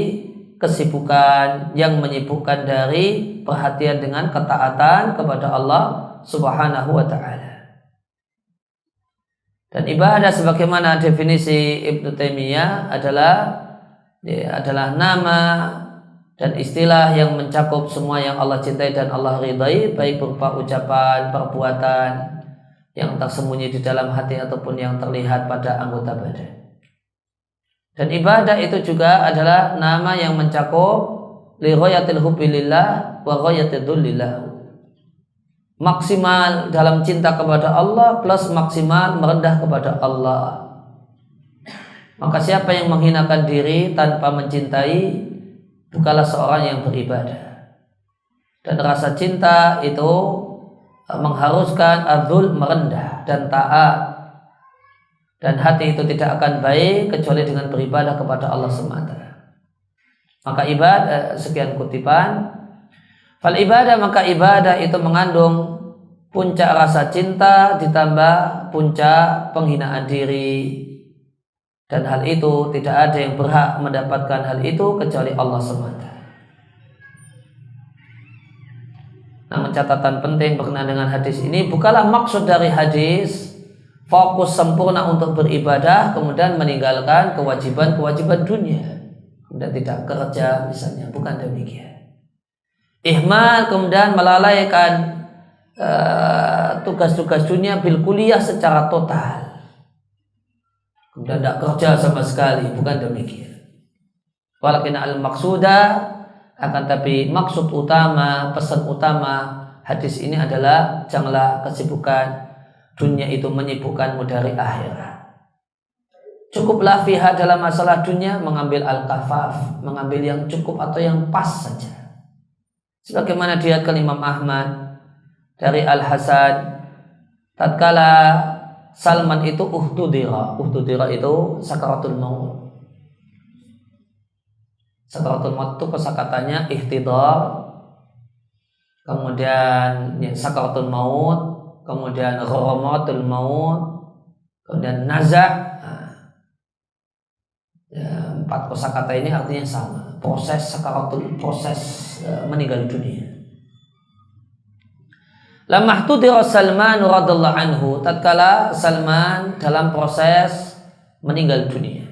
kesibukan yang menyibukkan dari perhatian dengan ketaatan kepada Allah Subhanahu wa ta'ala. Dan ibadah sebagaimana definisi Ibnu Taimiyah adalah nama dan istilah yang mencakup semua yang Allah cintai dan Allah ridai, baik berupa ucapan, perbuatan yang tersembunyi di dalam hati ataupun yang terlihat pada anggota badan. Dan ibadah itu juga adalah nama yang mencakup li ghayatil hubbi lillah wa ghayatil dhullillah. Maksimal dalam cinta kepada Allah plus maksimal merendah kepada Allah. Maka siapa yang menghinakan diri tanpa mencintai bukanlah seorang yang beribadah. Dan rasa cinta itu mengharuskan adzul, merendah dan taat. Dan hati itu tidak akan baik kecuali dengan beribadah kepada Allah semata. Maka ibadah, sekian kutipan, fal ibadah, maka ibadah itu mengandung puncak rasa cinta ditambah puncak penghinaan diri, dan hal itu tidak ada yang berhak mendapatkan hal itu kecuali Allah semata. Namun catatan penting berkenaan dengan hadis ini, bukanlah maksud dari hadis fokus sempurna untuk beribadah kemudian meninggalkan kewajiban-kewajiban dunia, kemudian tidak kerja misalnya, bukan demikian. Ihmal, kemudian melalaikan tugas-tugas dunia bil kuliah secara total, kemudian tidak kerja sama sekali, bukan demikian. Walakin al-maqsuda, akan tapi maksud utama, pesan utama hadis ini adalah janganlah kesibukan dunia itu menyibukkanmu dari akhirat. Cukuplah fiha, dalam masalah dunia mengambil al-kafaf, mengambil yang cukup atau yang pas saja. Sebagaimana diriwayatkan Imam Ahmad dari Al-Hasan, tatkala Salman itu uhtudira itu sakaratul maut. Sakaratul maut itu kosakatanya ihtidar, kemudian sakaratul maut, kemudian gharamatul maut, kemudian naza'. Empat kosakata ini artinya sama, proses sakaratul, proses meninggal dunia. Lamma htudira Salman radhiyallahu anhu, tatkala Salman dalam proses meninggal dunia,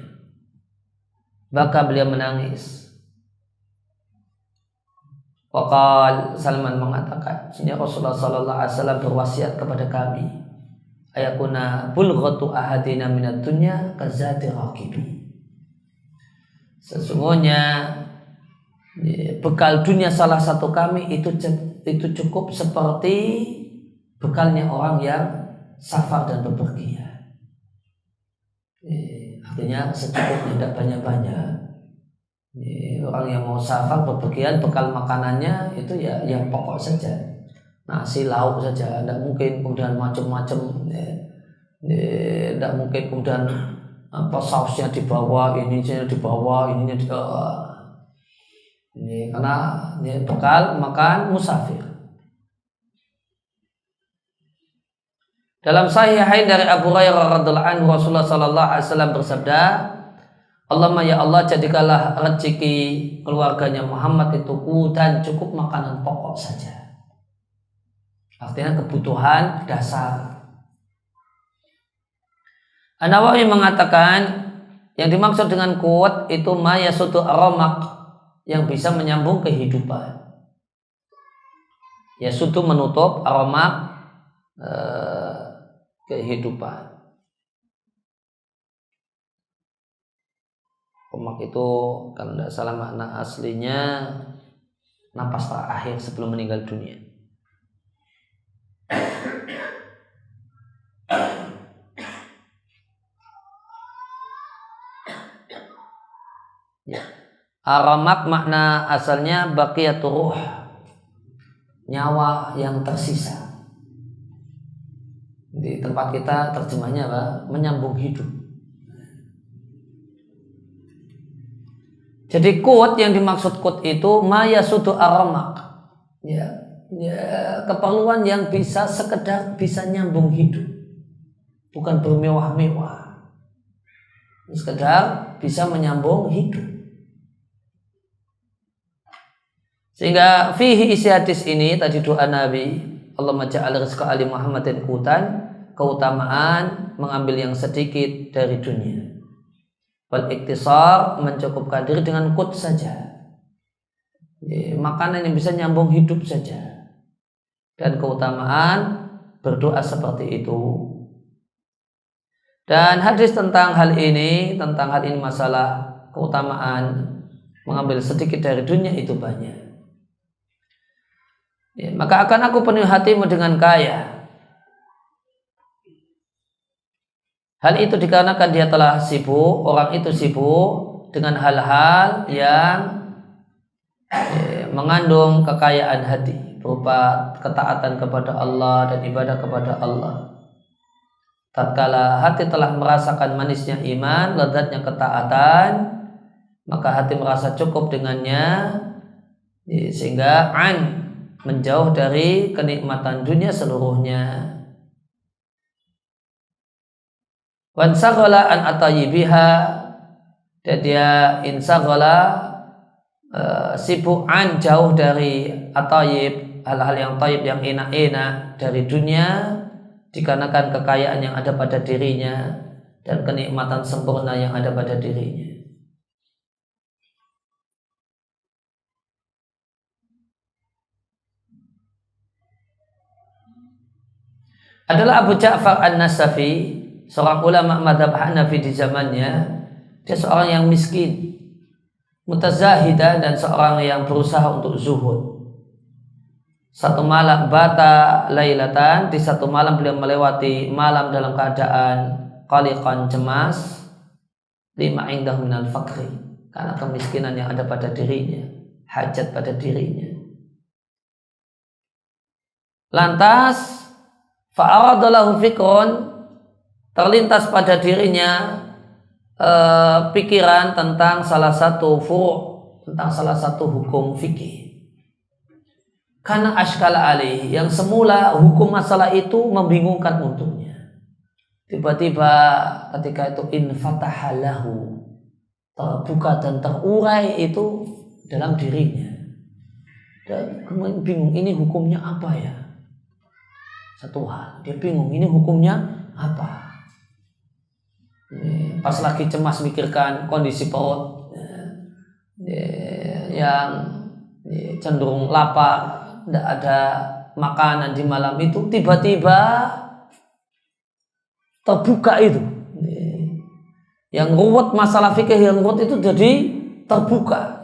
maka beliau menangis. Waqal, Salman mengatakan, sesungguhnya Rasulullah sallallahu alaihi wasallam berwasiat kepada kami, ayakuna bulghatu ahadina minad dunya kazati raqibi. Sesungguhnya bekal dunia salah satu kami itu cukup seperti bekalnya orang yang safar dan bepergian. Artinya secukupnya, tidak banyak-banyak. Orang yang mau safar bepergian, bekal makanannya itu ya yang pokok saja, nasi lauk saja. Tidak mungkin kemudian macam-macam. Tidak mungkin kemudian sausnya dibawa, ininya dibawa, ininya dibawa. Ini karena ini bekal makan musafir. Dalam Sahihain dari Abu Hurairah radhiallahu anhu, Rasulullah sallallahu alaihi wasallam bersabda, Allahumma ya Allah, jadikanlah rezeki keluarganya Muhammad itu kutan, cukup makanan pokok saja. Artinya kebutuhan dasar. An-Nawawi mengatakan yang dimaksud dengan kuat itu ma yasudu aramak, yang bisa menyambung kehidupan. Yasudu menutup, aramak kehidupan. Aramak itu kalau tidak salah makna aslinya napas terakhir sebelum meninggal dunia. Ya. Aramak makna asalnya baqiyatur ruh, nyawa yang tersisa. Di tempat kita terjemahnya apa? Menyambung hidup. Jadi qut yang dimaksud qut itu ma yasudu aramak. Ya, keperluan yang bisa sekedar bisa nyambung hidup. Bukan bermewah-mewah. Sekedar bisa menyambung hidup. Sehingga fihi isi hadis ini tadi doa Nabi, Allahumma ja'al rizqa ali Muhammadin qutan, keutamaan mengambil yang sedikit dari dunia. Wal iktisar, mencukupkan diri dengan qut saja. Makanan yang bisa nyambung hidup saja. Dan keutamaan berdoa seperti itu. Dan hadis tentang hal ini masalah keutamaan mengambil sedikit dari dunia itu banyak. Maka akan aku penuhi hatimu dengan kaya. Hal itu dikarenakan dia telah sibuk, orang itu sibuk dengan hal-hal yang mengandung kekayaan hati, berupa ketaatan kepada Allah dan ibadah kepada Allah. Tatkala hati telah merasakan manisnya iman, lezatnya ketaatan, maka hati merasa cukup dengannya, sehingga menjauh dari kenikmatan dunia seluruhnya. Wansaghala an atayibiha, dan dia insaghala sibuk jauh dari atayib, hal-hal yang tayyib, yang enak-enak dari dunia, dikarenakan kekayaan yang ada pada dirinya dan kenikmatan sempurna yang ada pada dirinya. Adalah Abu Ja'far An-Nasafi, seorang ulama mazhab Hanafi di zamannya. Dia seorang yang miskin, mutazahidah, dan seorang yang berusaha untuk zuhud. Satu malam bata lailatan, di satu malam beliau melewati malam dalam keadaan qaliqan, cemas, lima indah minal fakri, karena kemiskinan yang ada pada dirinya, hajat pada dirinya. Lantas fa'aradalahu fikrun, terlintas pada dirinya pikiran tentang salah satu furu', tentang salah satu hukum fikih. Karena ashkala alaih, yang semula hukum masalah itu membingungkan untuknya, tiba-tiba ketika itu infatahalahu, terbuka dan terurai itu dalam dirinya. Dan kemudian bingung, ini hukumnya apa ya? Satu hal, dia bingung, ini hukumnya apa? Pas lagi cemas mikirkan kondisi perut yang cenderung lapar, tidak ada makanan di malam itu, tiba-tiba terbuka itu. Yang ruwet, masalah fikih yang ruwet itu jadi terbuka.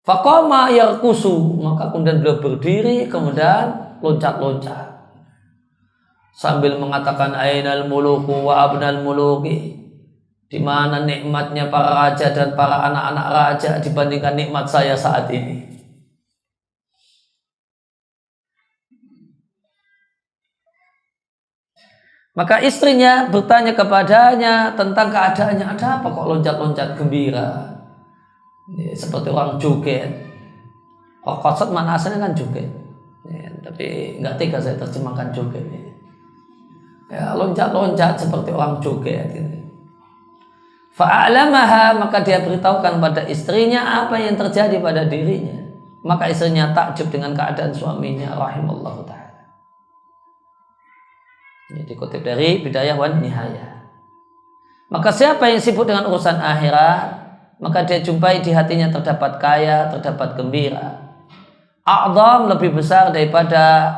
Faqama yarkusu, maka kemudian beliau berdiri, kemudian loncat-loncat sambil mengatakan ainal muluku wa abnal muluki, di mana nikmatnya para raja dan para anak-anak raja dibandingkan nikmat saya saat ini. Maka istrinya bertanya kepadanya tentang keadaannya, ada apa kok loncat-loncat gembira? Seperti orang joget. Qasad mana asalnya kan joget. Tapi nggak tega saya terjemahkan joget. Ya, loncat-loncat seperti orang joget. Fa'alamaha, maka dia beritahukan pada istrinya apa yang terjadi pada dirinya. Maka istrinya takjub dengan keadaan suaminya, rahimallahu ta'ala. Ini dikutip dari Bidayah wan Nihayah. Maka siapa yang sibuk dengan urusan akhirat, maka dia jumpai di hatinya terdapat kaya, terdapat gembira. A'zam, lebih besar daripada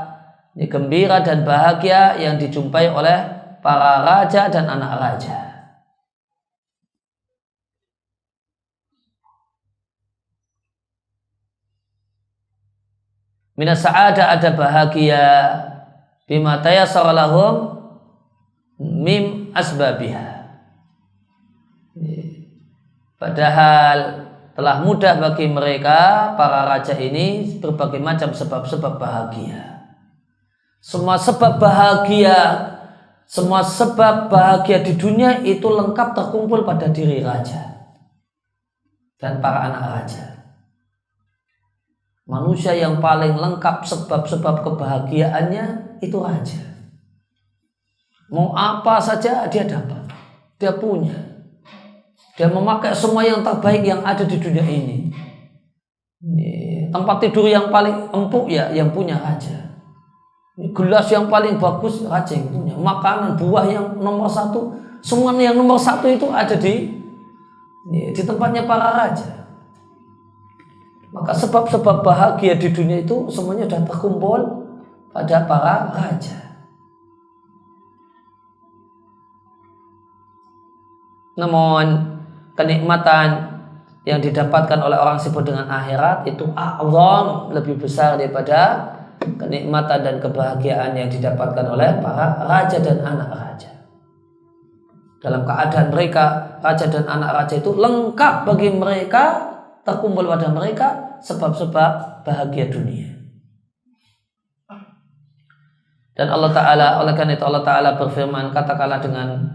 gembira dan bahagia yang dijumpai oleh para raja dan anak raja. Minas sa'ada, ada bahagia, bima tayassara lahum mim asbabiha. Padahal telah mudah bagi mereka para raja ini berbagai macam sebab-sebab bahagia. Semua sebab bahagia di dunia itu lengkap terkumpul pada diri raja dan para anak raja. Manusia yang paling lengkap sebab-sebab kebahagiaannya itu raja. Mau apa saja dia dapat, dia punya. Dia memakai semua yang terbaik yang ada di dunia ini. Tempat tidur yang paling empuk ya yang punya raja. Gelas yang paling bagus raja yang punya. Makanan, buah yang nomor 1, semua yang nomor 1 itu ada di tempatnya para raja. Maka sebab-sebab bahagia di dunia itu semuanya sudah terkumpul pada para raja. Namun kenikmatan yang didapatkan oleh orang sibuk dengan akhirat itu a'zam, lebih besar daripada kenikmatan dan kebahagiaan yang didapatkan oleh para raja dan anak raja. Dalam keadaan mereka, raja dan anak raja itu lengkap bagi mereka, terkumpul pada mereka sebab-sebab bahagia dunia. Dan Allah Ta'ala, oleh karena itu Allah Ta'ala berfirman, katakanlah dengan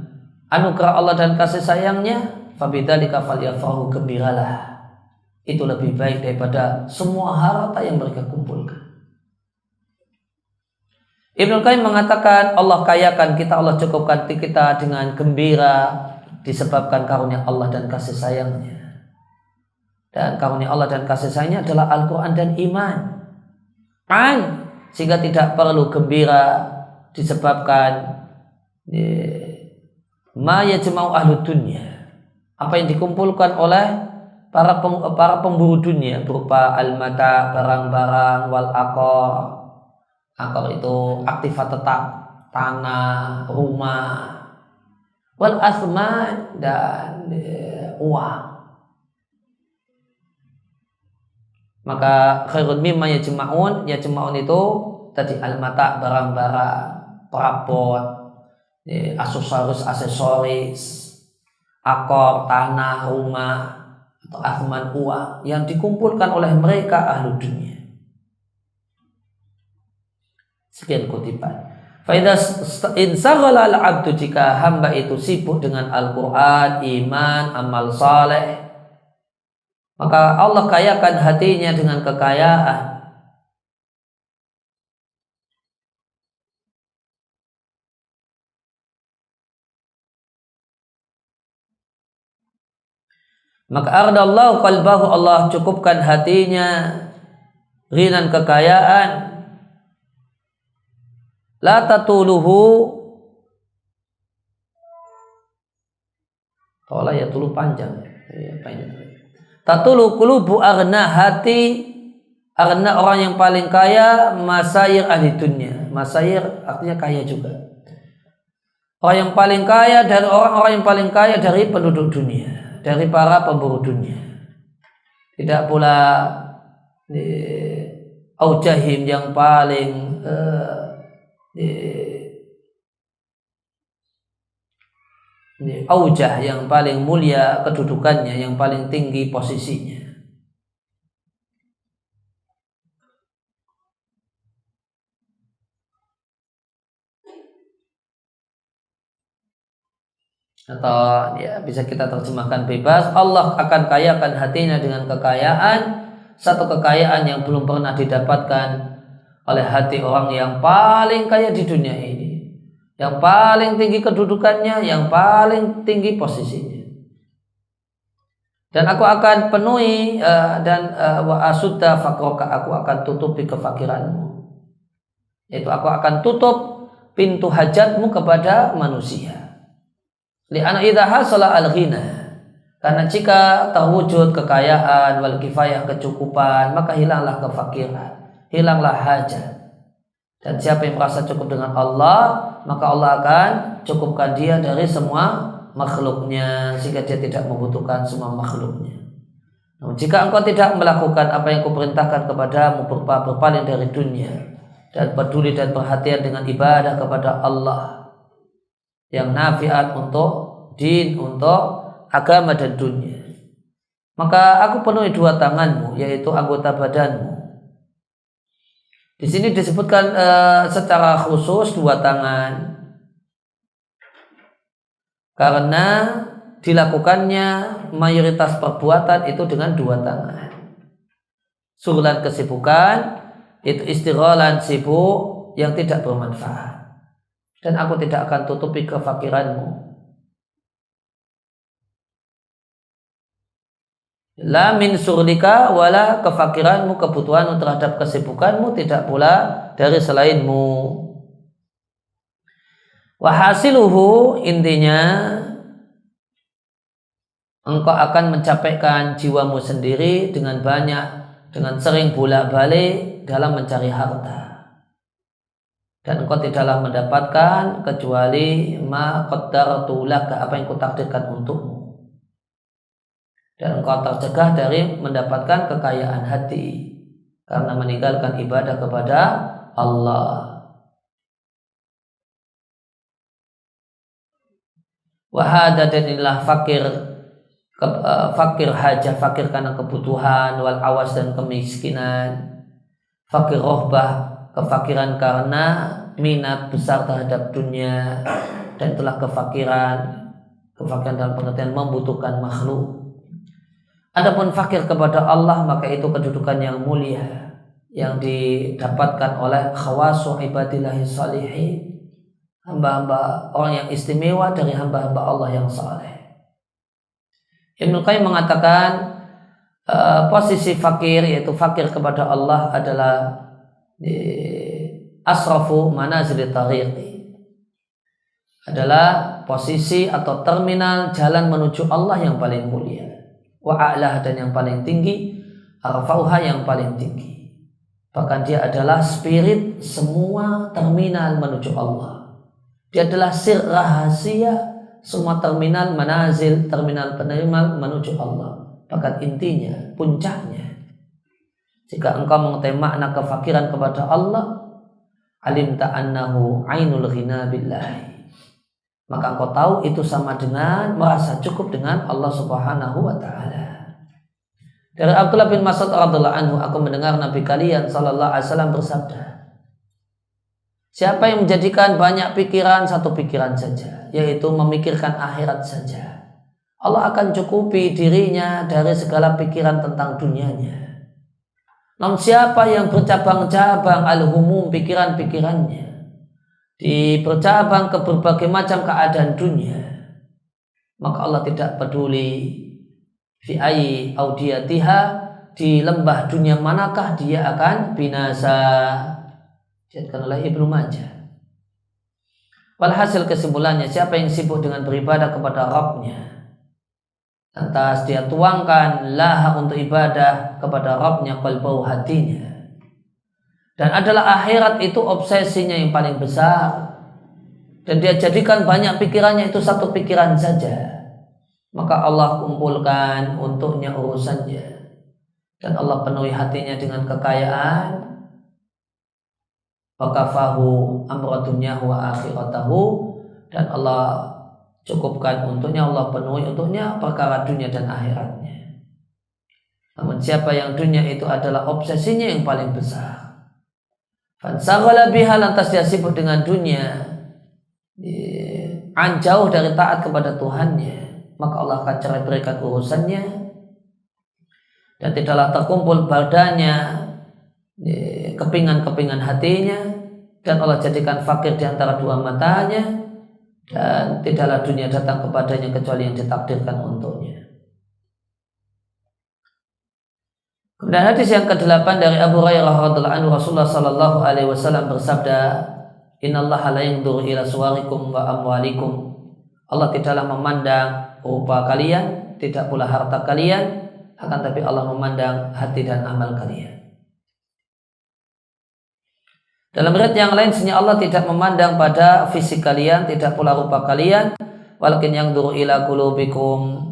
anugerah Allah dan kasih sayangnya, fabidzalika falyafrahu, gembiralah. Itu lebih baik daripada semua harta yang mereka kumpulkan. Ibnu Qayyim mengatakan Allah kayakan kita, Allah cukupkan kita dengan gembira disebabkan karunia Allah dan kasih sayangnya. Dan karunia Allah dan kasih sayangnya adalah Al-Quran dan iman. Sehingga tidak perlu gembira disebabkan ma yajma'u ahlud dunya, apa yang dikumpulkan oleh para pemburu dunia berupa al-mata, barang-barang, wal aqor. Aqor itu aktifat tetap, tanah, rumah, wal asman, dan uang. Maka khairun mimma yajma'un itu tadi al-mata, barang-barang, perabot, aksesoris, akor, tanah, rumah, atau asman, uang yang dikumpulkan oleh mereka ahlu dunia. Sekian kutipan. Fa idza insaghala al-'abdu, jika hamba itu sibuk dengan Al-Qur'an, iman, amal saleh, maka Allah kayakan hatinya dengan kekayaan. Maka ardallahu qalbahu, Allah cukupkan hatinya ghinan, kekayaan. La tatuluhu, tolak ya tulu panjang ya, tatulu qulubu aghna, hati aghna orang yang paling kaya, masayir ahli dunia. Masayir artinya kaya juga. Orang yang paling kaya dari orang-orang yang paling kaya dari penduduk dunia, dari para pemburu dunia. Tidak pula Aujahim yang paling Aujah yang paling mulia kedudukannya, yang paling tinggi posisinya. Atau ya bisa kita terjemahkan bebas, Allah akan kayakan hatinya dengan kekayaan, satu kekayaan yang belum pernah didapatkan oleh hati orang yang paling kaya di dunia ini, yang paling tinggi kedudukannya, yang paling tinggi posisinya. Dan aku akan penuhi wa asudda faqraka, aku akan tutupi kefakiranmu, yaitu aku akan tutup pintu hajatmu kepada manusia. Li'anna idza hasala al-ghina, karena jika terwujud kekayaan wal kifayah, kecukupan, maka hilanglah kefakiran, hilanglah hajat. Dan siapa yang merasa cukup dengan Allah, maka Allah akan cukupkan dia dari semua makhluknya, sehingga dia tidak membutuhkan semua makhluknya. Namun jika engkau tidak melakukan apa yang kuperintahkan kepadamu berupa berpaling dari dunia dan peduli dan perhatian dengan ibadah kepada Allah yang nafiat untuk din, untuk agama dan dunia, maka aku penuhi dua tanganmu, yaitu anggota badanmu. Di sini disebutkan secara khusus dua tangan karena dilakukannya mayoritas perbuatan itu dengan dua tangan. Surulan kesibukan, itu istighalan sibuk yang tidak bermanfaat. Dan aku tidak akan tutupi kefakiranmu. La min surlika, wala kefakiranmu, kebutuhanmu terhadap kesibukanmu tidak pula dari selainmu. Wahasiluhu, intinya engkau akan mencapaikan jiwamu sendiri dengan sering bolak-balik dalam mencari harta. Dan engkau tidaklah mendapatkan kecuali ma qaddartu laka, apa yang kutakdirkan untukmu. Dan engkau tercegah dari mendapatkan kekayaan hati karena meninggalkan ibadah kepada Allah. Wahada, dan inilah fakir hajah, fakir karena kebutuhan, wal awas dan kemiskinan, fakir rohbah, kefakiran karena minat besar terhadap dunia, dan itulah kefakiran dalam pengertian membutuhkan makhluk. Adapun fakir kepada Allah, maka itu kedudukan yang mulia yang didapatkan oleh khawasu ibadillahi shalihin, hamba-hamba orang yang istimewa dari hamba-hamba Allah yang saleh. Ibnu Qayyim mengatakan posisi fakir, yaitu fakir kepada Allah, adalah asrafu manazil tariqi, adalah posisi atau terminal jalan menuju Allah yang paling mulia, wa a'lah, dan yang paling tinggi, arfauha, yang paling tinggi. Bahkan dia adalah spirit semua terminal menuju Allah. Dia adalah sir rahasia semua terminal manazil, terminal penerima menuju Allah. Bahkan intinya, puncaknya, jika engkau mengetahui makna kefakiran kepada Allah, alimta annahu ainul ghina billahi, maka engkau tahu itu sama dengan merasa cukup dengan Allah Subhanahu wa ta'ala. Dari Abdullah bin Mas'ud radhiyallahu anhu, aku mendengar Nabi kalian sallallahu alaihi wasallam bersabda, siapa yang menjadikan banyak pikiran satu pikiran saja, yaitu memikirkan akhirat saja, Allah akan cukupi dirinya dari segala pikiran tentang dunianya. Namun siapa yang bercabang-cabang al-humum, pikiran-pikirannya bercabang ke berbagai macam keadaan dunia, maka Allah tidak peduli fi ayyi audiyatiha, di lembah dunia manakah dia akan binasa. Dikatakan oleh Ibnu Majah. Walhasil, kesimpulannya, siapa yang sibuk dengan beribadah kepada Rabbnya, lantas dia tuangkan laha untuk ibadah kepada Rabbnya qalbahu, hatinya, dan adalah akhirat itu obsesinya yang paling besar, dan dia jadikan banyak pikirannya itu satu pikiran saja, maka Allah kumpulkan untuknya urusannya, dan Allah penuhi hatinya dengan kekayaan. Fakafahu amra dunyahu wa akhiratahu, dan Allah cukupkan untuknya, Allah penuhi untuknya perkara dunia dan akhiratnya. Namun siapa yang dunia itu adalah obsesinya yang paling besar, fansaghala biha, lantas dia sibuk dengan dunia, jauh dari taat kepada Tuhannya, maka Allah akan cerai berikan urusannya, dan tidaklah terkumpul padanya kepingan-kepingan hatinya, dan Allah jadikan fakir di antara dua matanya, dan tidaklah dunia datang kepadanya kecuali yang ditakdirkan untuknya. Kemudian hadis yang ke-8 dari Abu Hurairah radhiyallahu anhu, Rasulullah sallallahu alaihi wasallam bersabda, "Innallaha la yanzuru ila suwarikum wa amwalikum." Allah tidaklah memandang rupa kalian, tidak pula harta kalian, akan tapi Allah memandang hati dan amal kalian. Dalam riwayat yang lain, sesungguhnya Allah tidak memandang pada fisik kalian, tidak pula rupa kalian, walakin yanzuru ila qulubikum,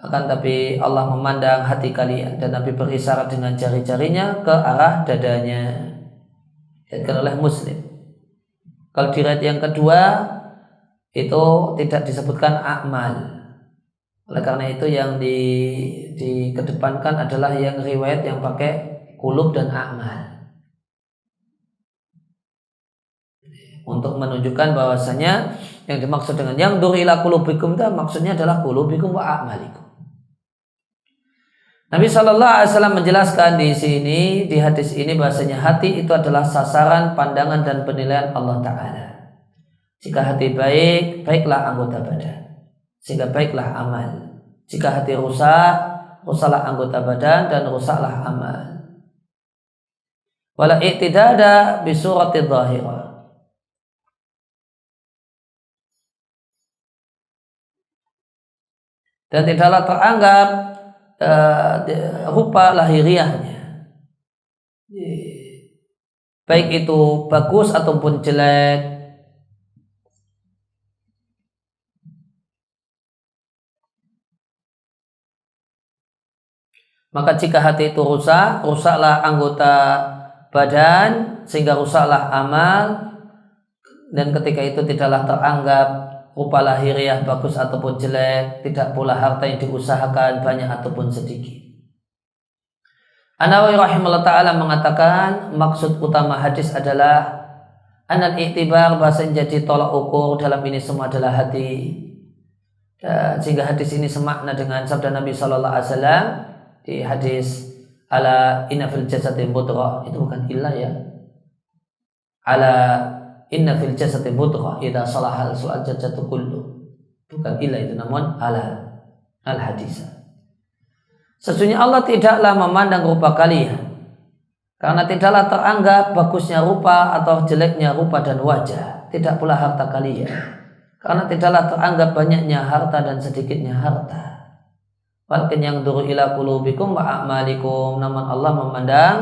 akan tapi Allah memandang hati kalian. Dan Nabi berisyarat dengan jari-jarinya ke arah dadanya. Diriwayatkan oleh Muslim. Kalau di riwayat yang kedua itu tidak disebutkan amal. Oleh karena itu yang dikedepankan adalah yang riwayat yang pakai qulub dan amal, untuk menunjukkan bahwasanya yang dimaksud dengan yang ila qulubikum itu maksudnya adalah qulubikum wa a'malikum. Nabi SAW menjelaskan di sini, di hadis ini, bahwasanya hati itu adalah sasaran pandangan dan penilaian Allah Ta'ala. Jika hati baik, baiklah anggota badan, sehingga baiklah amal. Jika hati rusak, rusaklah anggota badan dan rusaklah amal. Wala i'tidada bi surati dhahirah, dan tidaklah teranggap rupa lahiriahnya, baik itu bagus ataupun jelek. Maka jika hati itu rusak, rusaklah anggota badan, sehingga rusaklah amal. Dan ketika itu tidaklah teranggap rupa lahiriah bagus ataupun jelek, tidak pula harta yang diusahakan banyak ataupun sedikit. An-Nawawi rahimahullah ta'ala mengatakan, maksud utama hadis adalah anal i'tibar, bahasa yang jadi tolak ukur dalam ini semua adalah hati. Dan sehingga hadis ini semakna dengan sabda Nabi SAW di hadis ala inna fil jasadi mudghah, itu bukan illa ya, ala inna fil jasadi mudghah idza salahal su'al jasadu kullu, bukan illa itu, namun ala al hadis. Sesungguhnya Allah tidaklah memandang rupa kalian, karena tidaklah teranggap bagusnya rupa atau jeleknya rupa dan wajah, tidak pula harta kalian, karena tidaklah teranggap banyaknya harta dan sedikitnya harta. Walakin yanzuru ila qulubikum wa a'malikum, namun Allah memandang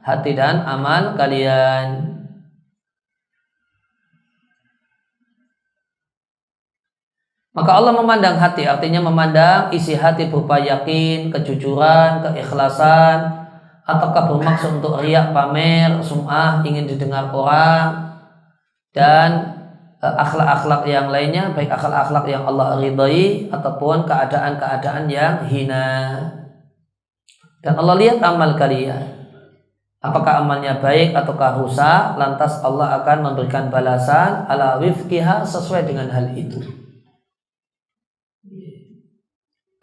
hati dan amal kalian. Maka Allah memandang hati, artinya memandang isi hati berupa yakin, kejujuran, keikhlasan, ataukah bermaksud untuk riak, pamer, sum'ah, ingin didengar orang, dan akhlak-akhlak yang lainnya, baik akhlak-akhlak yang Allah ridai ataupun keadaan-keadaan yang hina. Dan Allah lihat amal kalian, apakah amalnya baik ataukah rusak, lantas Allah akan memberikan balasan ala wifqiha, sesuai dengan hal itu.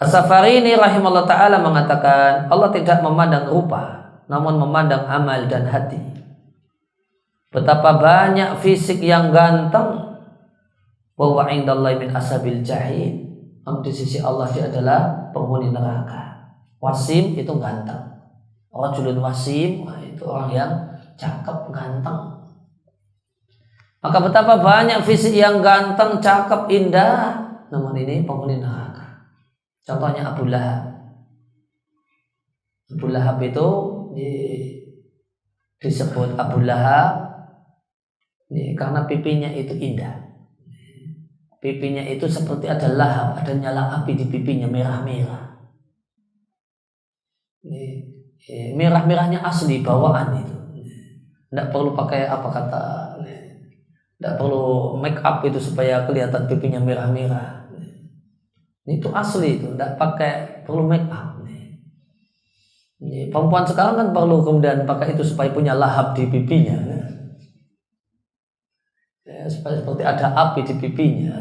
As-Safarini rahimahullah ta'ala mengatakan, Allah tidak memandang rupa, namun memandang amal dan hati. Betapa banyak fisik yang ganteng, wa huwa indallahi min ashabil jahim, namun di sisi Allah dia adalah penghuni neraka. Wasim itu ganteng, rajulun wasim, itu orang yang cakep, ganteng. Maka betapa banyak fisik yang ganteng, cakep, indah, namun ini penghuni neraka. Contohnya Abu Lahab. Abu Lahab itu disebut Abu Lahab karena pipinya itu indah. pipinya itu seperti ada lahap, ada nyala api di pipinya, merah-merah. Merah-merahnya asli bawaan itu. Tidak perlu pakai apa kata, tidak perlu make up itu supaya kelihatan pipinya merah-merah. Itu asli itu, tidak pakai perlu make up. Perempuan sekarang kan perlu kemudian pakai itu supaya punya lahap di pipinya. Supaya seperti ada api di pipinya.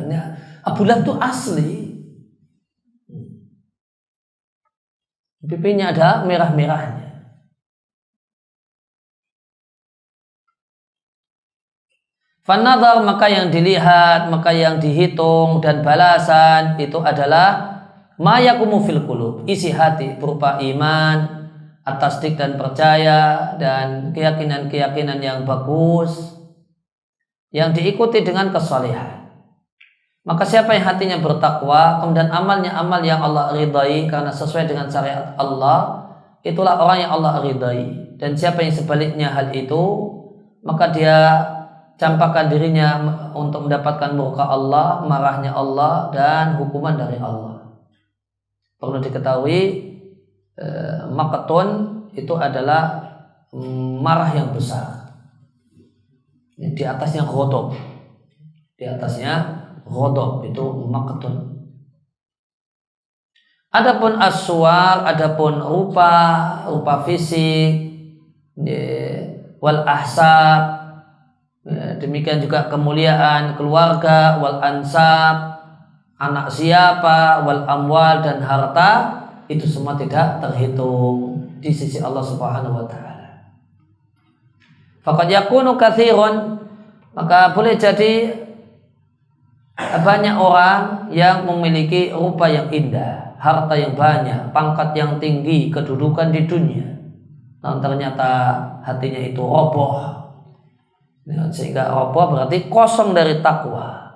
Abu Lahab itu asli. Pipinya ada merah-merahnya. Fanadhar, maka yang dilihat, maka yang dihitung dan balasan itu adalah ma yakumu fil qulub, isi hati berupa iman, atasdik dan percaya dan keyakinan-keyakinan yang bagus yang diikuti dengan kesalehan. Maka siapa yang hatinya bertakwa, kemudian amalnya amal yang Allah ridai karena sesuai dengan syariat Allah, itulah orang yang Allah ridai. Dan siapa yang sebaliknya hal itu, maka dia campakkan dirinya untuk mendapatkan murka Allah, marahnya Allah, dan hukuman dari Allah. Perlu diketahui, maqtun itu adalah marah yang besar. Di atasnya ghadab. Di atasnya ghadab itu maqtun. Adapun aswar, adapun rupa fisik, wal ahsab, demikian juga kemuliaan keluarga, wal ansab, anak siapa, wal amwal dan harta, itu semua tidak terhitung di sisi Allah Subhanahu wa taala. Faqad yakunu katsirun, maka boleh jadi banyak orang yang memiliki rupa yang indah, harta yang banyak, pangkat yang tinggi, kedudukan di dunia, namun ternyata hatinya itu roboh. Sehingga roboh berarti kosong dari takwa.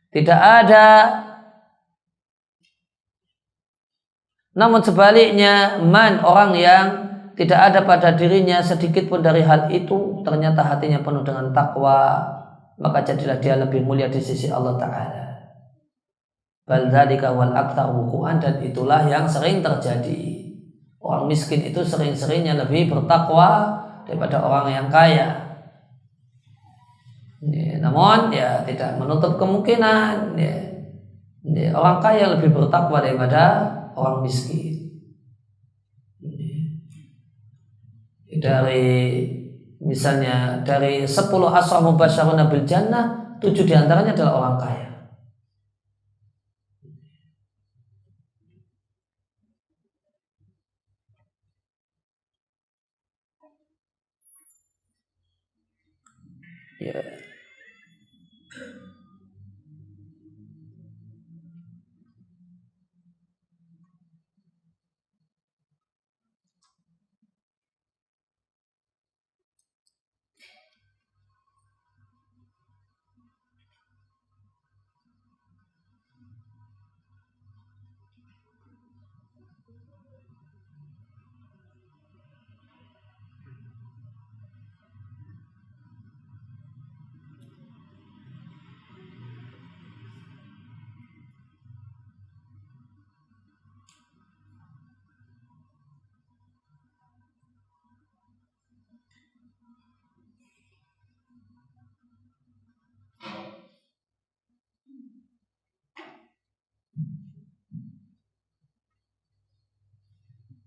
Tidak ada. Namun sebaliknya, orang yang tidak ada pada dirinya sedikit pun dari hal itu, ternyata hatinya penuh dengan takwa, maka jadilah dia lebih mulia di sisi Allah Ta'ala. Bal dzalika wal aktsar wuqu'an, dan itulah yang sering terjadi. Orang miskin itu sering-seringnya lebih bertakwa daripada orang yang kaya. Namun ya tidak menutup kemungkinan orang kaya lebih bertakwa daripada orang miskin. Misalnya dari 10 asyara mubasysyaruna bil jannah, 7 diantaranya adalah orang kaya. Ya.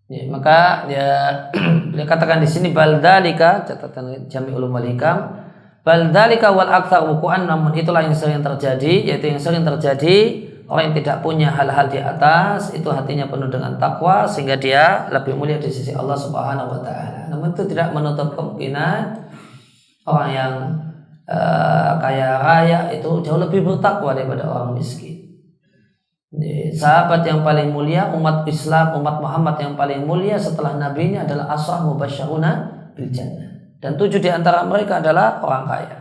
Ya, maka dia katakan di sini baldalika, catatan Jami'ul Malikam, baldalika wal aktsar wuqu'an, namun itulah yang sering terjadi, yaitu yang sering terjadi orang yang tidak punya hal-hal di atas, itu hatinya penuh dengan takwa sehingga dia lebih mulia di sisi Allah Subhanahu wa taala. Namun itu tidak menutup kemungkinan orang yang kaya raya itu jauh lebih bertakwa daripada orang miskin. Sahabat yang paling mulia, umat Islam, umat Muhammad yang paling mulia setelah nabinya adalah asyara mubasysyaruna bil jannah, dan 7 di antara mereka adalah orang kaya,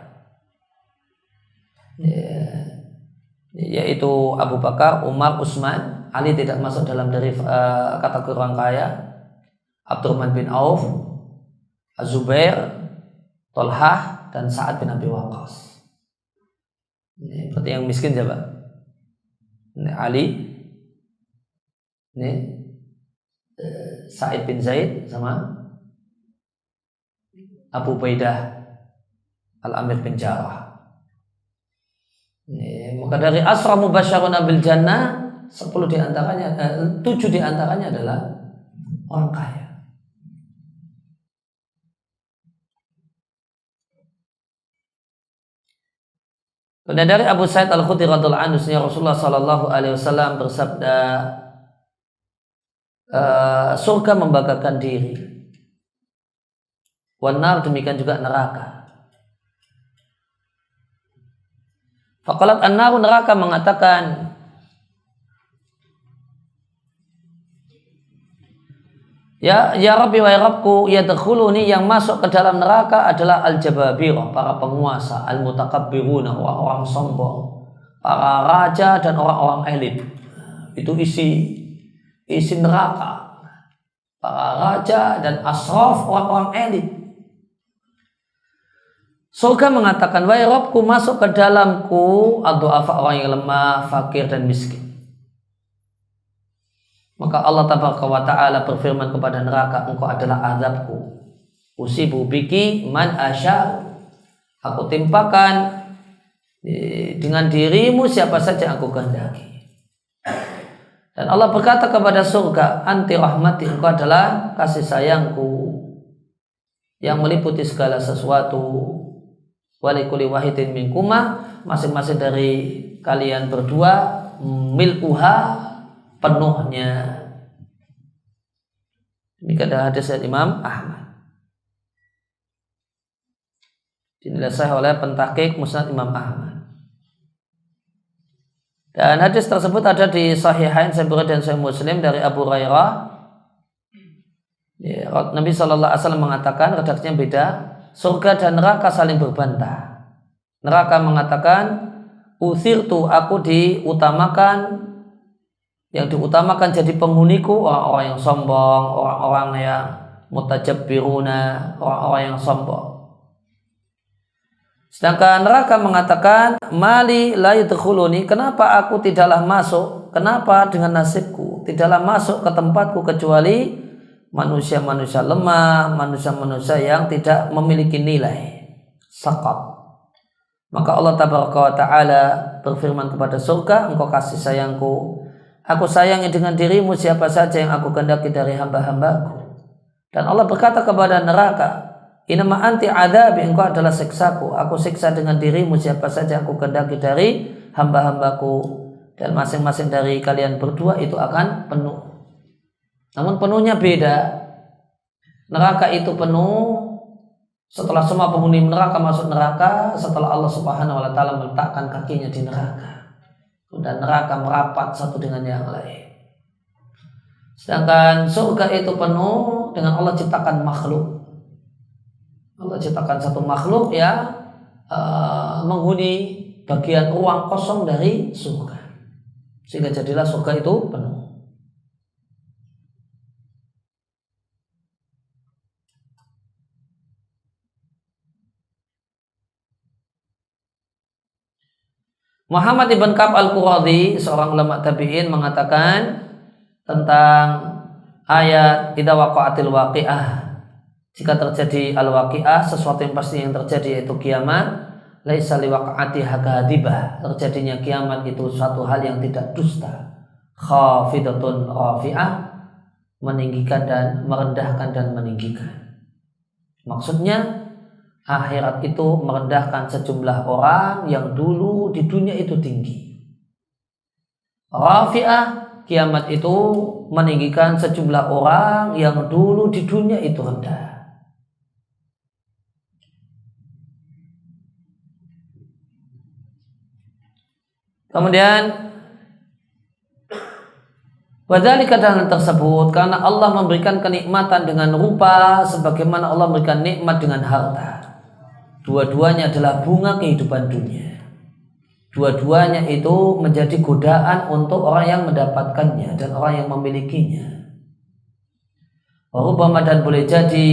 yaitu Abu Bakar, Umar, Utsman. Ali tidak masuk dalam dari kategori orang kaya. Abdurrahman bin Auf, Az-Zubair, Thalhah, dan Sa'ad bin Abi Waqqas. Berarti yang miskin siapa? Ini Ali, ini Sa'id bin Zaid sama Abu Ubaidah Al-Amir bin Jarrah. Maka dari asra mubasysyaruna bil jannah 7 diantaranya adalah orang kaya. Dan dari Abu Sa'id Al-Khudri radhiyallahu anhu, Rasulullah sallallahu alaihi wasallam bersabda, surga membanggakan diri, wan nar, demikian juga neraka. Faqalat an-naru, neraka mengatakan, Ya Rabbi wa ya Rabbku, yadkhuluni, yang masuk ke dalam neraka adalah al-jababirah, para penguasa, al-mutakabbiruna, orang-orang sombong, para raja dan orang-orang elit. Itu isi neraka. Para raja dan asraf, orang-orang elit. Surga mengatakan, wa ya Rabbku, masuk ke dalamku ad-du'afa, orang yang lemah, fakir dan miskin. Maka Allah tabaraka wa ta'ala berfirman kepada neraka, engkau adalah azabku, usibu biki man asya, aku timpakan dengan dirimu siapa saja yang aku kehendaki. Dan Allah berkata kepada surga, anti rahmati, engkau adalah kasih sayangku yang meliputi segala sesuatu. Walikuli wahidin minkuma, masing-masing dari kalian berdua, mil'uha, penuhnya. Demikian ada hadis dari Imam Ahmad, dinilai sahih oleh pentahqiq Musnad Imam Ahmad. Dan hadis tersebut ada di Sahihain, Sahih Bukhari dan Sahih Muslim dari Abu Hurairah. Nabi SAW mengatakan, redaksinya beda, surga dan neraka saling berbantah. Neraka mengatakan, uthirtu, aku diutamakan, yang diutamakan jadi penghuniku orang-orang yang sombong, orang-orang yang mutajabbiruna, orang-orang yang sombong. Sedangkan neraka mengatakan, mali la yadkhuluni, kenapa aku tidaklah masuk, kenapa dengan nasibku tidaklah masuk ke tempatku kecuali manusia-manusia lemah, manusia-manusia yang tidak memiliki nilai, saqat. Maka Allah tabaraka wa ta'ala berfirman kepada surga, engkau kasih sayangku, aku sayangi dengan dirimu siapa saja yang aku kehendaki dari hamba-hambaku. Dan Allah berkata kepada neraka, inama anti adabi, engkau adalah siksaku, aku siksa dengan dirimu siapa saja yang aku kehendaki dari hamba-hambaku. Dan masing-masing dari kalian berdua itu akan penuh. Namun penuhnya beda. Neraka itu penuh setelah semua penghuni neraka masuk neraka, setelah Allah subhanahu wa ta'ala meletakkan kakinya di neraka. Dan neraka merapat satu dengan yang lain. Sedangkan surga itu penuh dengan Allah ciptakan makhluk. Allah ciptakan satu makhluk yang menghuni bagian ruang kosong dari surga, sehingga jadilah surga itu penuh. Muhammad ibn Ka'ab al-Quradhi, seorang ulama tabi'in, mengatakan tentang ayat idza waqa'atil waqi'ah, jika terjadi al-waqi'ah, sesuatu yang pasti yang terjadi yaitu kiamat, laisa liwaqa'atiha kadhibah, terjadinya kiamat itu suatu hal yang tidak dusta, khafidatun rafi'ah, meninggikan dan merendahkan dan meninggikan. Maksudnya akhirat itu merendahkan sejumlah orang yang dulu di dunia itu tinggi. Rafi'ah, kiamat itu meninggikan sejumlah orang yang dulu di dunia itu rendah. Kemudian wadzalika, dan tersebut karena Allah memberikan kenikmatan dengan rupa sebagaimana Allah memberikan nikmat dengan harta. Dua-duanya adalah bunga kehidupan dunia. Dua-duanya itu menjadi godaan untuk orang yang mendapatkannya dan orang yang memilikinya. Warubama, dan boleh jadi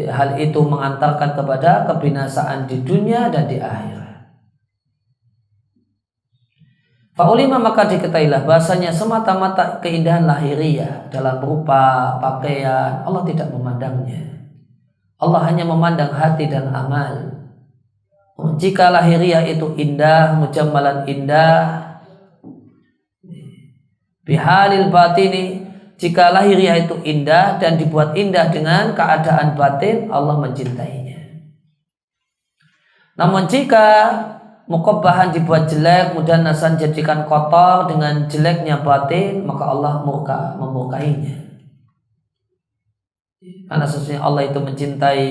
hal itu mengantarkan kepada kebinasaan di dunia dan di akhirat. Fa'ulima maka diketahuilah bahasanya semata-mata keindahan lahiriah dalam berupa pakaian Allah tidak memandangnya. Allah hanya memandang hati dan amal. Jika lahiriah itu indah, mujammalan indah, bihalil batini, jika lahiriah itu indah dan dibuat indah dengan keadaan batin, Allah mencintainya. Namun jika mukabbahan dibuat jelek, mudannasan jadikan kotor dengan jeleknya batin, maka Allah memurkainya. Karena sesungguhnya Allah itu mencintai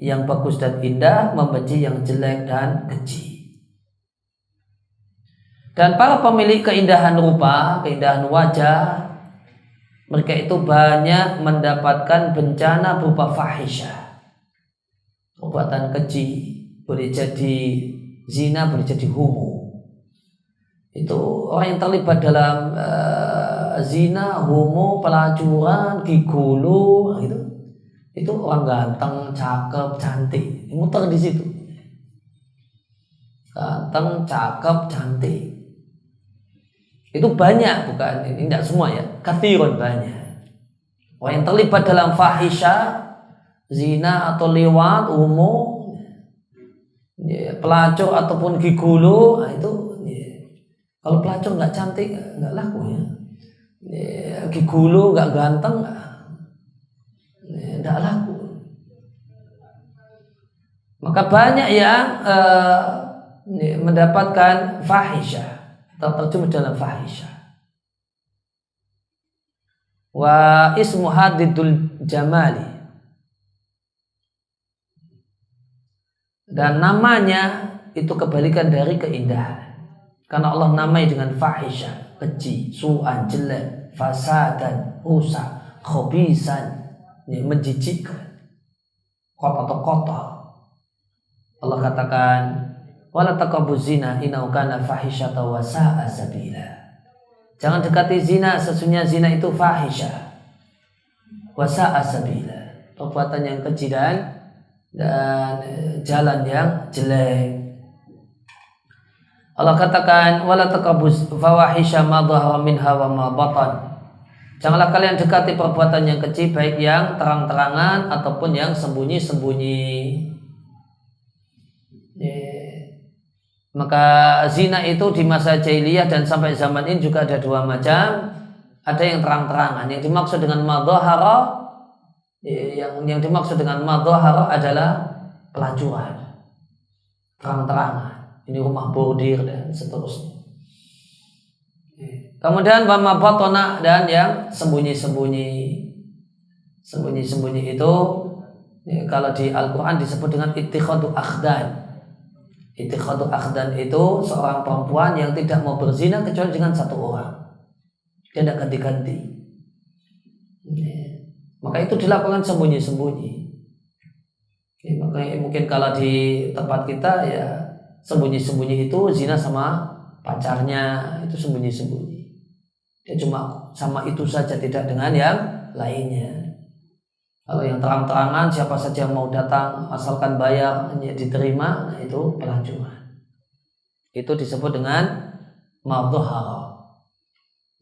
yang bagus dan indah, membenci yang jelek dan keji. Dan para pemilik keindahan rupa, keindahan wajah, mereka itu banyak mendapatkan bencana berupa fahisyah, perbuatan keji, boleh jadi zina, boleh jadi homo. Itu orang yang terlibat dalam zina, homo, pelacuran, gigolo, itu orang ganteng, cakep, cantik, muter di situ. Ganteng, cakep, cantik. Itu banyak, bukan ini tidak semua ya, kathirun banyak. Orang yang terlibat dalam fahisyah, zina atau liwat, homo, pelacur ataupun gigolo, itu kalau pelacur nggak cantik nggak laku ya. Gigolo nggak ganteng nggak laku. Maka banyak yang mendapatkan fahisyah atau terjun dalam fahisyah. Wa ismu hadidul jamali, dan namanya itu kebalikan dari keindahan. Karena Allah namai dengan fahisyah, keji, su'an, jelek, fasadan, rusak, khobisan, menjijikkan, kotor. Allah katakan, wala taqrabu zina innahu kana fahisyata wa sa'a sabila. Jangan dekati zina, sesungguhnya zina itu fahisyah, wa sa'a sabila, perbuatan yang keji dan jalan yang jelek. Allah katakan wala taqrabuz fawahisha ma dhahara minha wa ma batan. Janganlah kalian dekati perbuatan yang keji, baik yang terang-terangan ataupun yang sembunyi-sembunyi. Maka zina itu di masa jahiliyah dan sampai zaman ini juga ada dua macam. Ada yang terang-terangan, yang dimaksud dengan ma dhahara, yang dimaksud dengan ma dhahara adalah pelacuran, terang-terangan. Ini rumah bordir dan seterusnya. Kemudian wama batona, dan yang sembunyi-sembunyi. Sembunyi-sembunyi itu kalau di Al-Quran disebut dengan ittikhadu akhdan. Ittikhadu akhdan itu seorang perempuan yang tidak mau berzina kecuali dengan satu orang. Dia tidak ganti-ganti. Maka itu dilakukan sembunyi-sembunyi. Makanya mungkin kalau di tempat kita ya sembunyi-sembunyi itu zina sama pacarnya, itu sembunyi-sembunyi. Dia cuma sama itu saja, tidak dengan yang lainnya. Kalau yang terang-terangan siapa saja yang mau datang asalkan bayar diterima, nah itu pelacuran. Itu disebut dengan ma dhahara.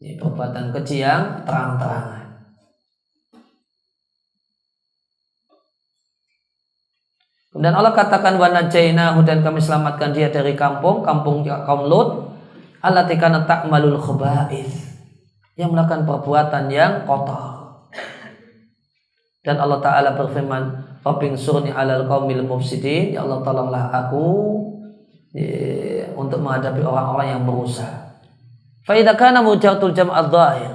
Ini perbuatan keji yang terang-terangan. Kemudian Allah katakan wa najainahu, dan kami selamatkan dia dari kampung kaum Lut, allati kanat ta'malul khaba'ith, yang melakukan perbuatan yang kotor. Dan Allah Ta'ala berfirman, Rabbing surni alal qaumil mufsidin, ya Allah tolonglah aku untuk menghadapi orang-orang yang merusak. Fa idza kana mujarratul jam'adz dhahir,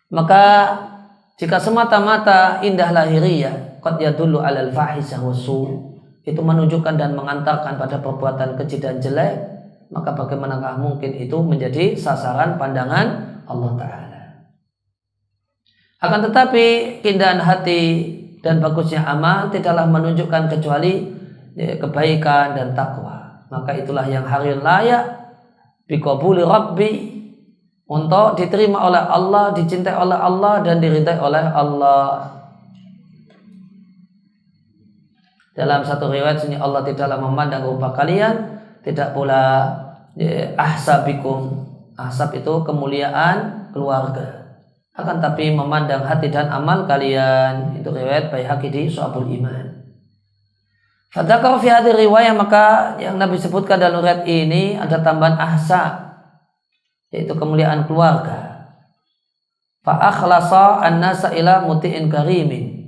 maka jika semata-mata indah lahiriah qad yadullu alal fahisah wasu, itu menunjukkan dan mengantarkan pada perbuatan keji dan jelek, maka bagaimanakah mungkin itu menjadi sasaran pandangan Allah Ta'ala. Akan tetapi keindahan hati dan bagusnya amal tidaklah menunjukkan kecuali kebaikan dan takwa. Maka itulah yang hari layak biqabuli Rabbi, untuk diterima oleh Allah, dicintai oleh Allah, dan diridai oleh Allah. Dalam satu riwayat sini Allah tidaklah memandang rupa kalian, tidak pula ahsabikum, Ahsab itu kemuliaan keluarga. Akan tapi memandang hati dan amal kalian. Itu riwayat Baihaqi di Syu'abul Iman. Fadzakar fi hadhihi riwayah, maka yang Nabi sebutkan dalam riwayat ini ada tambahan ahsab, yaitu kemuliaan keluarga. Fa akhlasa an-nasa ila muti'in karimin.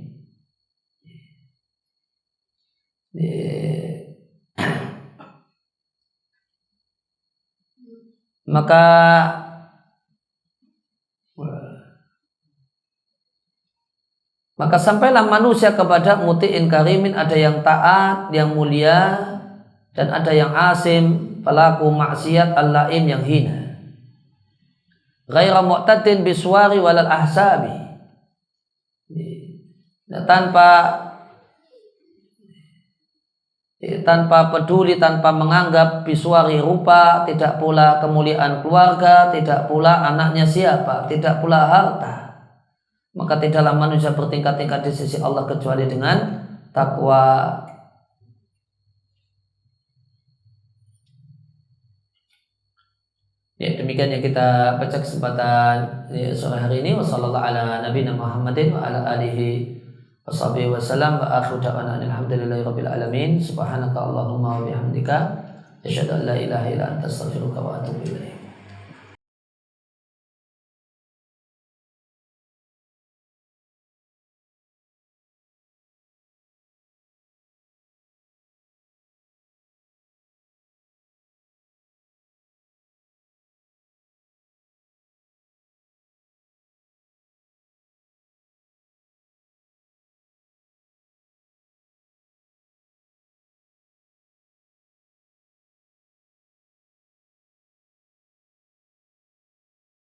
Maka sampailah manusia kepada muti'in karimin, ada yang taat, yang mulia, dan ada yang asim, pelaku maksiat al-laim yang hina. Ghaira mu'tadin biswari walal ahsabi. Tanpa peduli, tanpa menganggap biswari rupa, tidak pula kemuliaan keluarga, tidak pula anaknya siapa, tidak pula harta. Maka tidaklah manusia bertingkat-tingkat di sisi Allah kecuali dengan takwa. Ya, demikian yang kita baca kesempatan sore hari ini. Wassallallahu ala nabiyina Muhammadin wa ala alihi washabihi wasallam wa akhiru da'wana alhamdulillahi rabbil alamin. Subhanaka Allahumma wa bihamdika asyhadu an la ilaha illa anta astaghfiruka wa atubu ilaik.